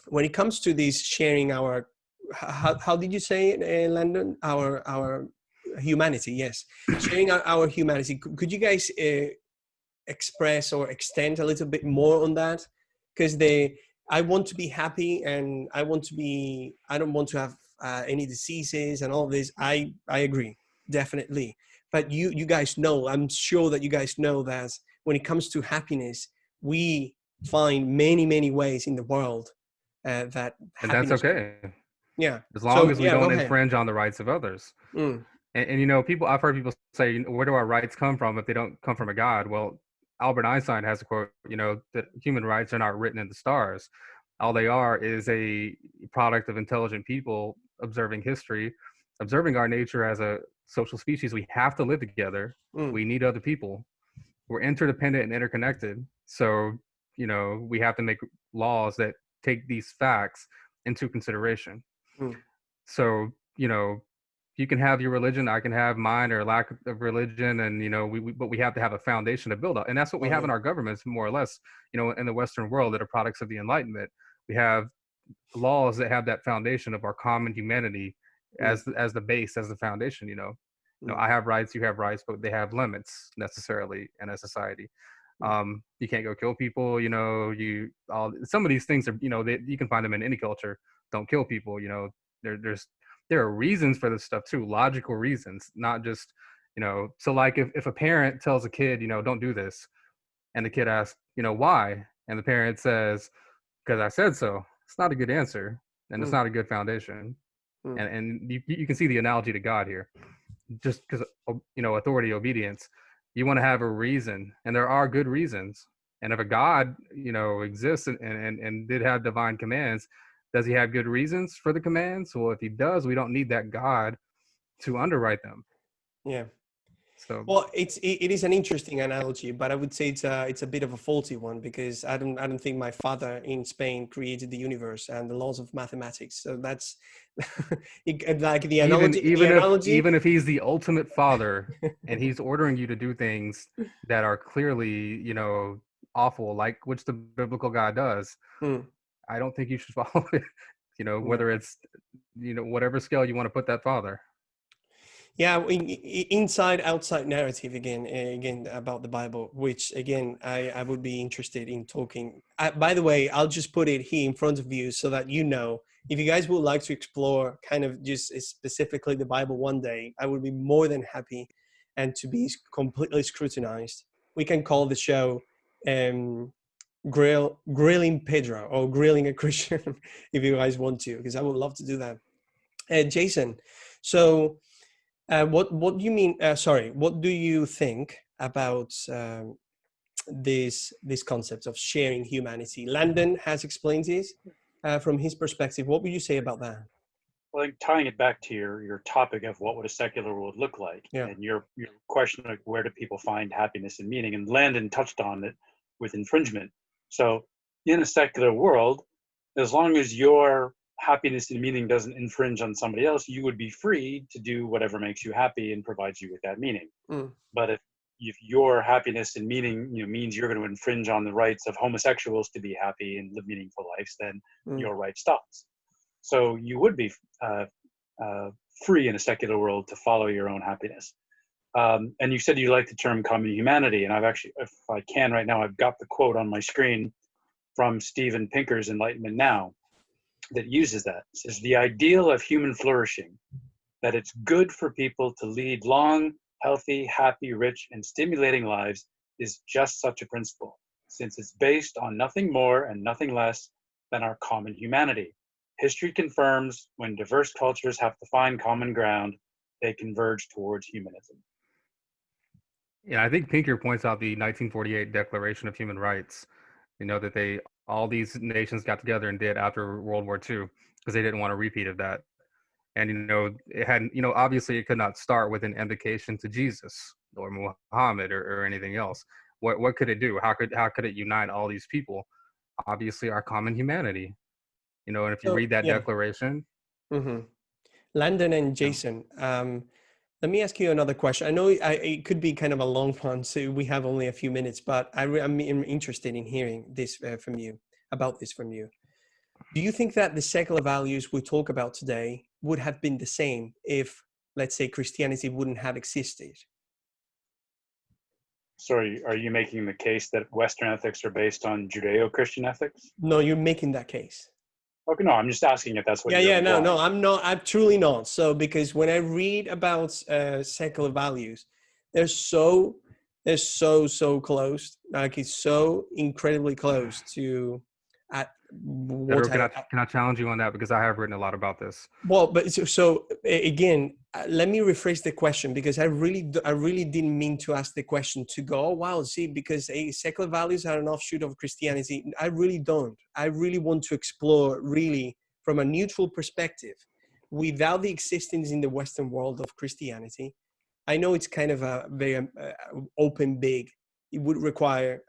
when it comes to this sharing our, how did you say it, Landon? Our humanity, yes. Sharing our humanity. Could you guys express or extend a little bit more on that? Because I want to be happy, and I don't want to have any diseases and all this. I agree, definitely. But you guys know, I'm sure that you guys know that when it comes to happiness, we find many ways in the world that and that's okay. Yeah. As long as we don't infringe on the rights of others. And I've heard people say, where do our rights come from if they don't come from a God? Well, Albert Einstein has a quote, that human rights are not written in the stars. All they are is a product of intelligent people observing history, observing our nature as a social species. We have to live together. We need other people. We're interdependent and interconnected. So, we have to make laws that take these facts into consideration. So, you can have your religion, I can have mine, or lack of religion, and but we have to have a foundation to build up, and that's what we have in our governments, more or less. In the Western world, that are products of the Enlightenment. We have laws that have that foundation of our common humanity as the base, as the foundation. I have rights, you have rights, but they have limits necessarily in a society. You can't go kill people. Some of these things are, you can find them in any culture. Don't kill people. There are reasons for this stuff too, logical reasons, not just, so like if a parent tells a kid, don't do this, and the kid asks, why? And the parent says, because I said so. It's not a good answer, and it's not a good foundation. And you can see the analogy to God here. Just because, authority, obedience, you want to have a reason, and there are good reasons. And if a God, exists and did have divine commands, does he have good reasons for the commands? Well, if he does, we don't need that God to underwrite them. Yeah. So, well, it is an interesting analogy, but I would say it's a bit of a faulty one, because I don't think my father in Spain created the universe and the laws of mathematics. So that's like the analogy. Even if he's the ultimate father and he's ordering you to do things that are clearly, awful, like which the biblical God does, I don't think you should follow it. Whether it's, whatever scale you want to put that father. Yeah, inside outside narrative again about the Bible, which again I would be interested in talking. By the way, I'll just put it here in front of you so that if you guys would like to explore kind of just specifically the Bible one day, I would be more than happy, and to be completely scrutinized. We can call the show grilling Pedro, or grilling a Christian if you guys want to, because I would love to do that. Jason, so what do you mean? What do you think about this concept of sharing humanity? Landon has explained this. from his perspective. What would you say about that? Well, I think tying it back to your topic of what would a secular world look like, Yeah. and your question of where do people find happiness and meaning, and Landon touched on it with infringement. So in a secular world, as long as your happiness and meaning doesn't infringe on somebody else, you would be free to do whatever makes you happy and provides you with that meaning. But if your happiness and meaning means you're going to infringe on the rights of homosexuals to be happy and live meaningful lives, then your right stops. So you would be free in a secular world to follow your own happiness. And you said you like the term common humanity, and I've actually, if I can right now, I've got the quote on my screen from Steven Pinker's Enlightenment Now that uses that. It says, "The ideal of human flourishing, that it's good for people to lead long, healthy, happy, rich, and stimulating lives, is just such a principle, since it's based on nothing more and nothing less than our common humanity. History confirms when diverse cultures have to find common ground, they converge towards humanism." Yeah, I think Pinker points out the 1948 Declaration of Human Rights, that all these nations got together and did after World War II because they didn't want a repeat of that. And, it hadn't, obviously it could not start with an invocation to Jesus or Muhammad or anything else. What could it do? How could it unite all these people? Obviously our common humanity, and if you read that declaration. Landon and Jason, let me ask you another question. I know it could be kind of a long one, so we have only a few minutes, but I'm interested in hearing this from you, about this from you. Do you think that the secular values we talk about today would have been the same if, let's say, Christianity wouldn't have existed? Sorry, are you making the case that Western ethics are based on Judeo-Christian ethics? No, you're making that case. Okay, no, I'm just asking if that's what you're implying. No, I'm not. I'm truly not. So, because when I read about secular values, they're so close. Like it's so incredibly close to what Can I challenge you on that, because I have written a lot about this. Well, but so again, let me rephrase the question, because I really didn't mean to ask the question to go, oh, wow, see, because secular values are an offshoot of Christianity. I really don't. I really want to explore really from a neutral perspective, without the existence in the Western world of Christianity. I know it's kind of a very open big. It would require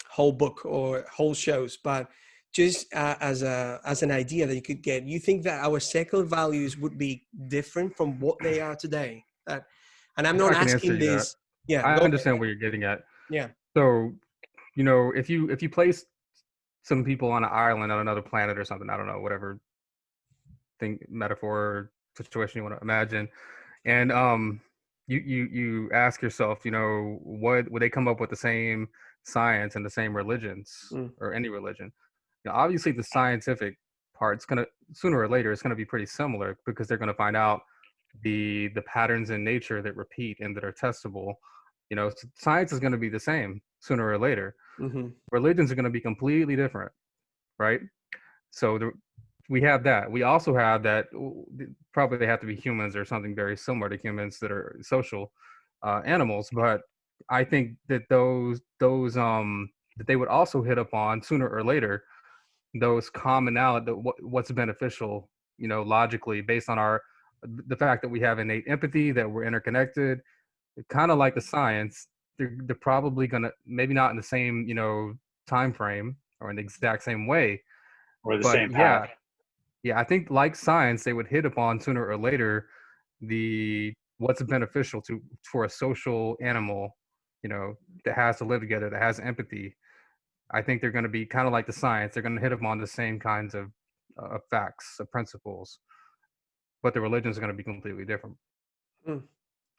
whole book or whole shows, but just as an idea that you could get, you think that our secular values would be different from what they are today? And I'm not asking this. Yeah, I understand what you're getting at. Yeah. So, if you place some people on an island on another planet or something, I don't know, whatever thing, metaphor, situation you want to imagine, and you ask yourself, what would they come up with the same science and the same religions or any religion? Obviously the scientific part's gonna, sooner or later, it's gonna be pretty similar, because they're gonna find out the patterns in nature that repeat and that are testable. Science is gonna be the same sooner or later. Religions are gonna be completely different, right? So we have that. We also have that probably they have to be humans or something very similar to humans that are social animals. But I think that those that they would also hit upon sooner or later those commonality, what's beneficial, logically, based on the fact that we have innate empathy, that we're interconnected, kind of like the science. They're probably gonna, maybe not in the same time frame or in the exact same way, or the same path. Yeah, I think like science, they would hit upon sooner or later what's beneficial for a social animal, that has to live together, that has empathy. I think they're going to be kind of like the science. They're going to hit upon the same kinds of facts, of principles, but the religions are going to be completely different. That's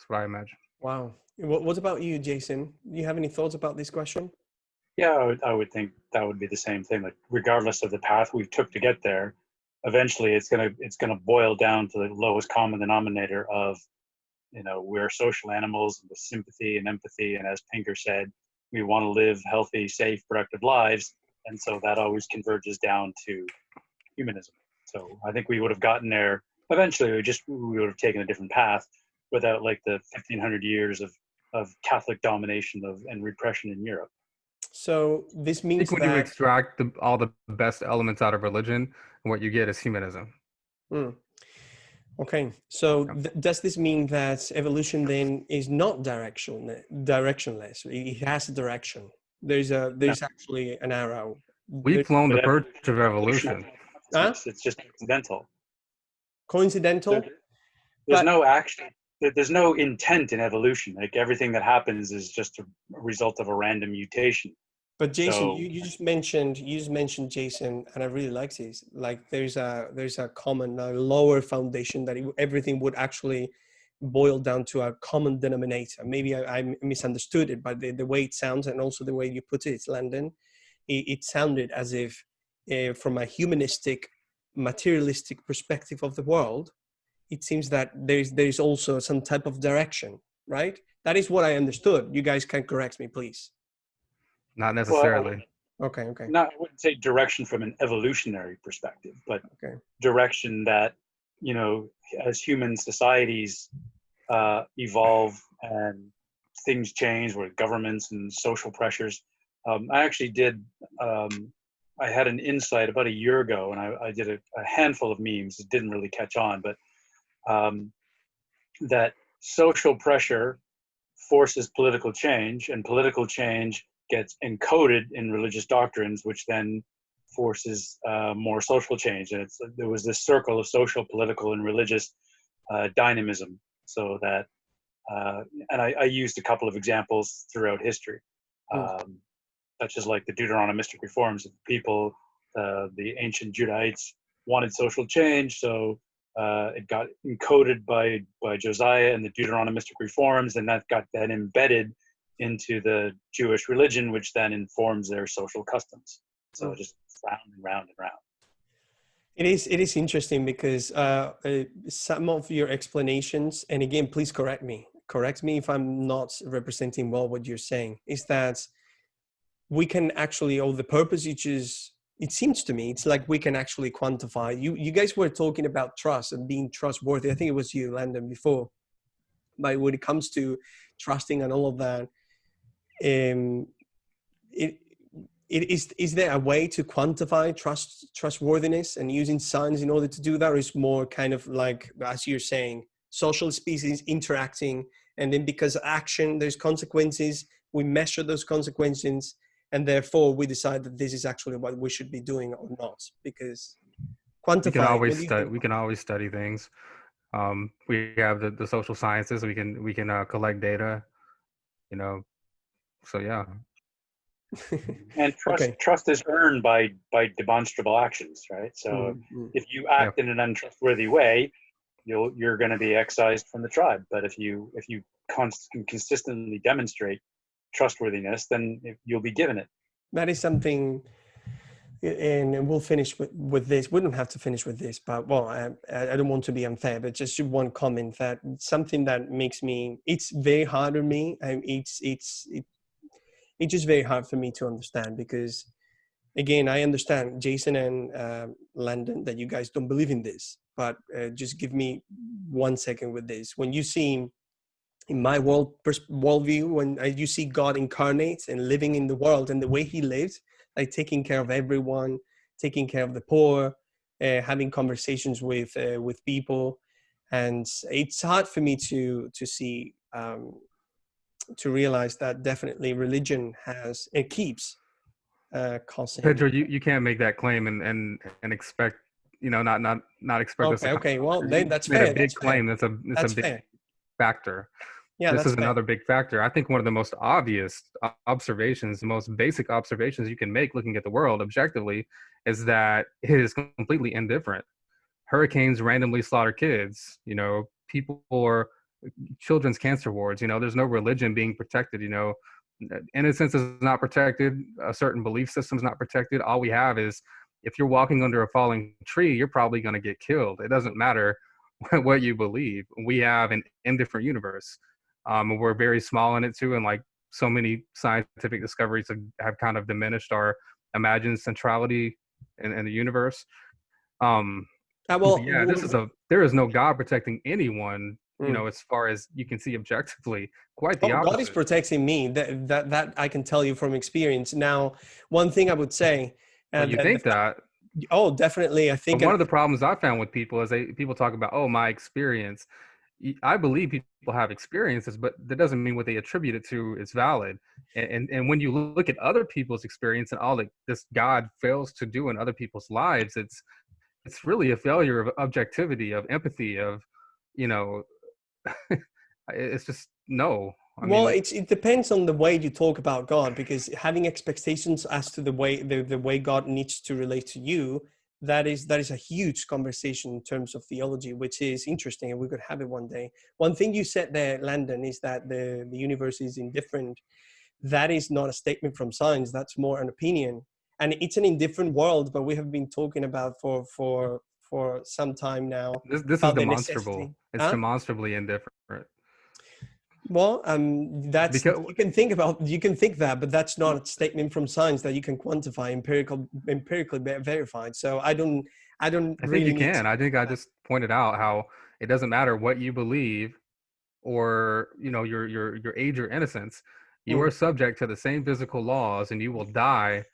what I imagine. Wow. What about you, Jason? Do you have any thoughts about this question? Yeah, I would think that would be the same thing. Like, regardless of the path we took to get there, eventually it's gonna boil down to the lowest common denominator of, we're social animals with sympathy and empathy, and as Pinker said, we want to live healthy, safe, productive lives, and so that always converges down to humanism. So I think we would have gotten there eventually. We would have taken a different path without like the 1500 years of Catholic domination and repression in Europe. So this I means think when you that. extract all the best elements out of religion, what you get is humanism. Hmm. Okay, so does this mean that evolution then is not directionless? It has a direction. There's actually an arrow. We've flown the But perch of evolution evolution. it's just accidental. Coincidental, There's but no action. There's no intent in evolution. Like everything that happens is just a result of a random mutation. Jason, So you just mentioned Jason, and I really like this. Like there's a common lower foundation that everything would actually boil down to a common denominator. Maybe I misunderstood it, but the way it sounds and also the way you put it, Landon, it sounded as if from a humanistic, materialistic perspective of the world, it seems that there's also some type of direction, right? That is what I understood. You guys can correct me, please. Not well, necessarily. Okay. I wouldn't say direction from an evolutionary perspective, but Okay. direction that, as human societies evolve and things change with governments and social pressures. I actually did, I had an insight about a year ago, and I did a handful of memes. It didn't really catch on, but that social pressure forces political change, and political change gets encoded in religious doctrines, which then forces more social change. And there was this circle of social, political, and religious dynamism. So that, and I used a couple of examples throughout history, such as like the Deuteronomistic reforms. People, the ancient Judahites wanted social change, so it got encoded by Josiah and the Deuteronomistic reforms, and that got then embedded into the Jewish religion, which then informs their social customs. So just round and round and round. It is interesting because some of your explanations, and again, please correct me if I'm not representing well what you're saying, is that we can actually, or the purpose it seems to me, it's like we can actually quantify. You guys were talking about trust and being trustworthy. I think it was you, Landon, before. But when it comes to trusting and all of that, is there a way to quantify trustworthiness and using signs in order to do that, or is more kind of like, as you're saying, social species interacting, and then because of action there's consequences, we measure those consequences, and therefore we decide that this is actually what we should be doing or not? Because quantifying, we can always study things. We have the social sciences. We can collect data. So yeah. And trust is earned by demonstrable actions, right? So if you act in an untrustworthy way, you're going to be excised from the tribe. But if you consistently demonstrate trustworthiness, then you'll be given it. That is something, and we'll finish with this. We don't have to finish with this, but well, I don't want to be unfair, but just one comment, that something that makes me, it's very hard on me. It's just very hard for me to understand, because again, I understand, Jason and Landon, that you guys don't believe in this, but just give me 1 second with this. When you see, in my worldview, when you see God incarnate and living in the world and the way he lived, like taking care of everyone, taking care of the poor, having conversations with people, and it's hard for me to see, to realize that definitely religion has, it keeps causing. Pedro, you can't make that claim and expect, not expect us to. Okay. Well, then that's made fair. a big claim. That's a big fair. Factor. Yeah, this is fair. another big factor. I think one of the most obvious observations, the most basic observations you can make looking at the world objectively, is that it is completely indifferent. Hurricanes randomly slaughter kids. People or children's cancer wards. There's no religion being protected. Innocence is not protected. A certain belief system is not protected. All we have is, if you're walking under a falling tree, you're probably going to get killed. It doesn't matter what you believe. We have an indifferent universe. We're very small in it too, and like so many scientific discoveries have kind of diminished our imagined centrality in the universe. There is no God protecting anyone you know, as far as you can see objectively, quite the Oh, God is opposite. protecting me. That I can tell you from experience. Now, one thing I would say, But you think that. oh, definitely. I But think one of the problems I found with people is people talk about, oh, my experience. I believe people have experiences, but that doesn't mean what they attribute it to is valid. And when you look at other people's experience and all that this God fails to do in other people's lives, it's really a failure of objectivity, of empathy, of, you know, it's just no. I well, mean, it depends on the way you talk about God, because having expectations as to the way God needs to relate to you, that is a huge conversation in terms of theology, which is interesting, and we could have it one day. One thing you said there, Landon, is that the universe is indifferent. That is not a statement from science. That's more an opinion, and it's an indifferent world. But we have been talking about for some time now this is about the demonstrable. necessity. It's Huh? demonstrably indifferent. Well, that's, Because you can think that, but that's not a statement from science that you can quantify, empirically verified. So I don't I think really you need to can. I think I just pointed out how it doesn't matter what you believe or, you know, your age or innocence. You Mm, are subject to the same physical laws, and you will die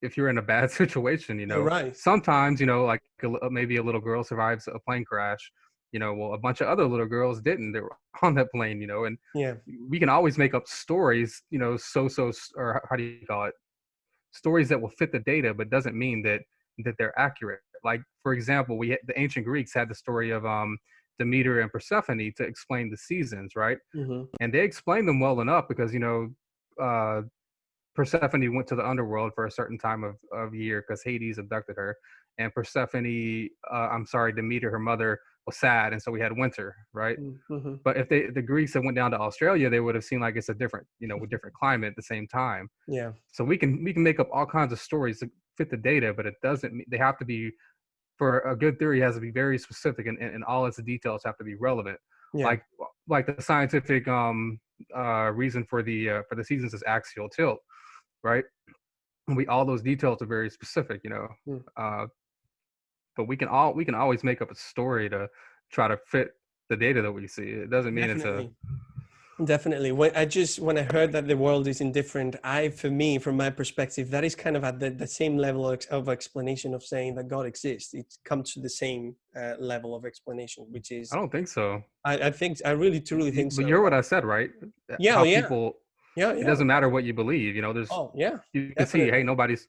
if you're in a bad situation. You you're know, right. sometimes, you know, like maybe a little girl survives a plane crash. You know, well, a bunch of other little girls didn't. They were on that plane. You know, and Yeah, we can always make up stories. You know, or how do you call it? Stories that will fit the data, but doesn't mean that they're accurate. Like, for example, the ancient Greeks had the story of Demeter and Persephone to explain the seasons, right? hmm, And they explained them well enough because, you know, Persephone went to the underworld for a certain time of year because Hades abducted her, and Demeter, her mother, was sad, and so we had winter, right? mm-hmm. But if the Greeks that went down to Australia, they would have seen like it's a different, you know, with different climate at the same time. Yeah, So we can make up all kinds of stories to fit the data, but it doesn't. They have to be, for a good theory, has to be very specific, and all its details have to be relevant. yeah, Like the scientific reason for the seasons is axial tilt, right? And all those details are very specific, you know. mm, Uh, but we can always make up a story to try to fit the data that we see. It doesn't mean it's a. definitely. Definitely. When I heard that the world is indifferent, for me, from my perspective, that is kind of at the same level of explanation of saying that God exists. It comes to the same level of explanation, which I is, don't think so. I think, I really truly think But so. you're what I said, right? Yeah, oh, How yeah, people. yeah, It yeah. doesn't matter what you believe. You know, there's Oh, yeah, you can see, hey, definitely. nobody's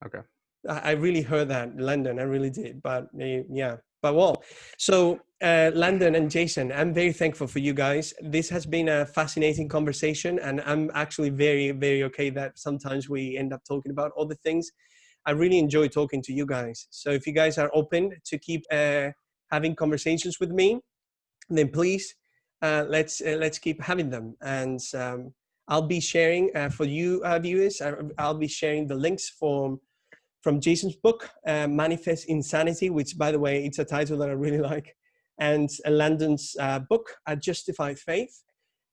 okay. I really heard that, Landon. I really did. But yeah. But well, so Landon and Jason, I'm very thankful for you guys. This has been a fascinating conversation, and I'm actually very, very okay that sometimes we end up talking about other things. I really enjoy talking to you guys. So if you guys are open to keep having conversations with me, then please let's keep having them. And I'll be sharing for you viewers. I'll be sharing the links from Jason's book, Manifest Insanity, which, by the way, it's a title that I really like, and Landon's book, A Justified Faith.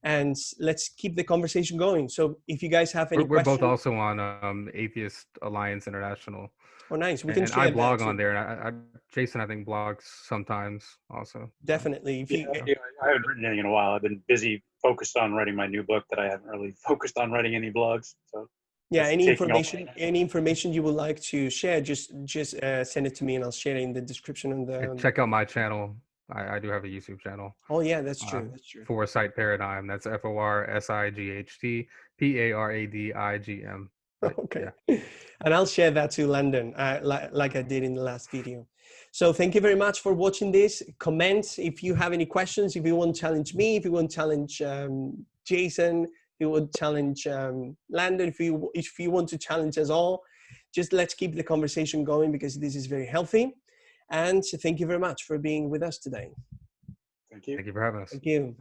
And let's keep the conversation going. So if you guys have any We're both questions, also on Atheist Alliance International, oh, nice, we can and I share that blog on too. there. And Jason, I think, blogs sometimes also. So, Definitely. If Yeah, you, I haven't written anything in a while. I've been busy focused on writing my new book that I haven't really focused on writing any blogs. So yeah, that's taking up. any information you would like to share, just send it to me, and I'll share it in the description on the. check out my channel. I do have a YouTube channel. Oh yeah, that's Uh, true. That's true. Foresight Paradigm. That's FORSIGHT But Okay. yeah, And I'll share that to Landon, like I did in the last video. So thank you very much for watching this. Comment if you have any questions, if you want to challenge me, if you want to challenge Jason, if you want to challenge Landon, if you want to challenge us all, just let's keep the conversation going, because this is very healthy. And thank you very much for being with us today. Thank you. thank you for having us. Thank you.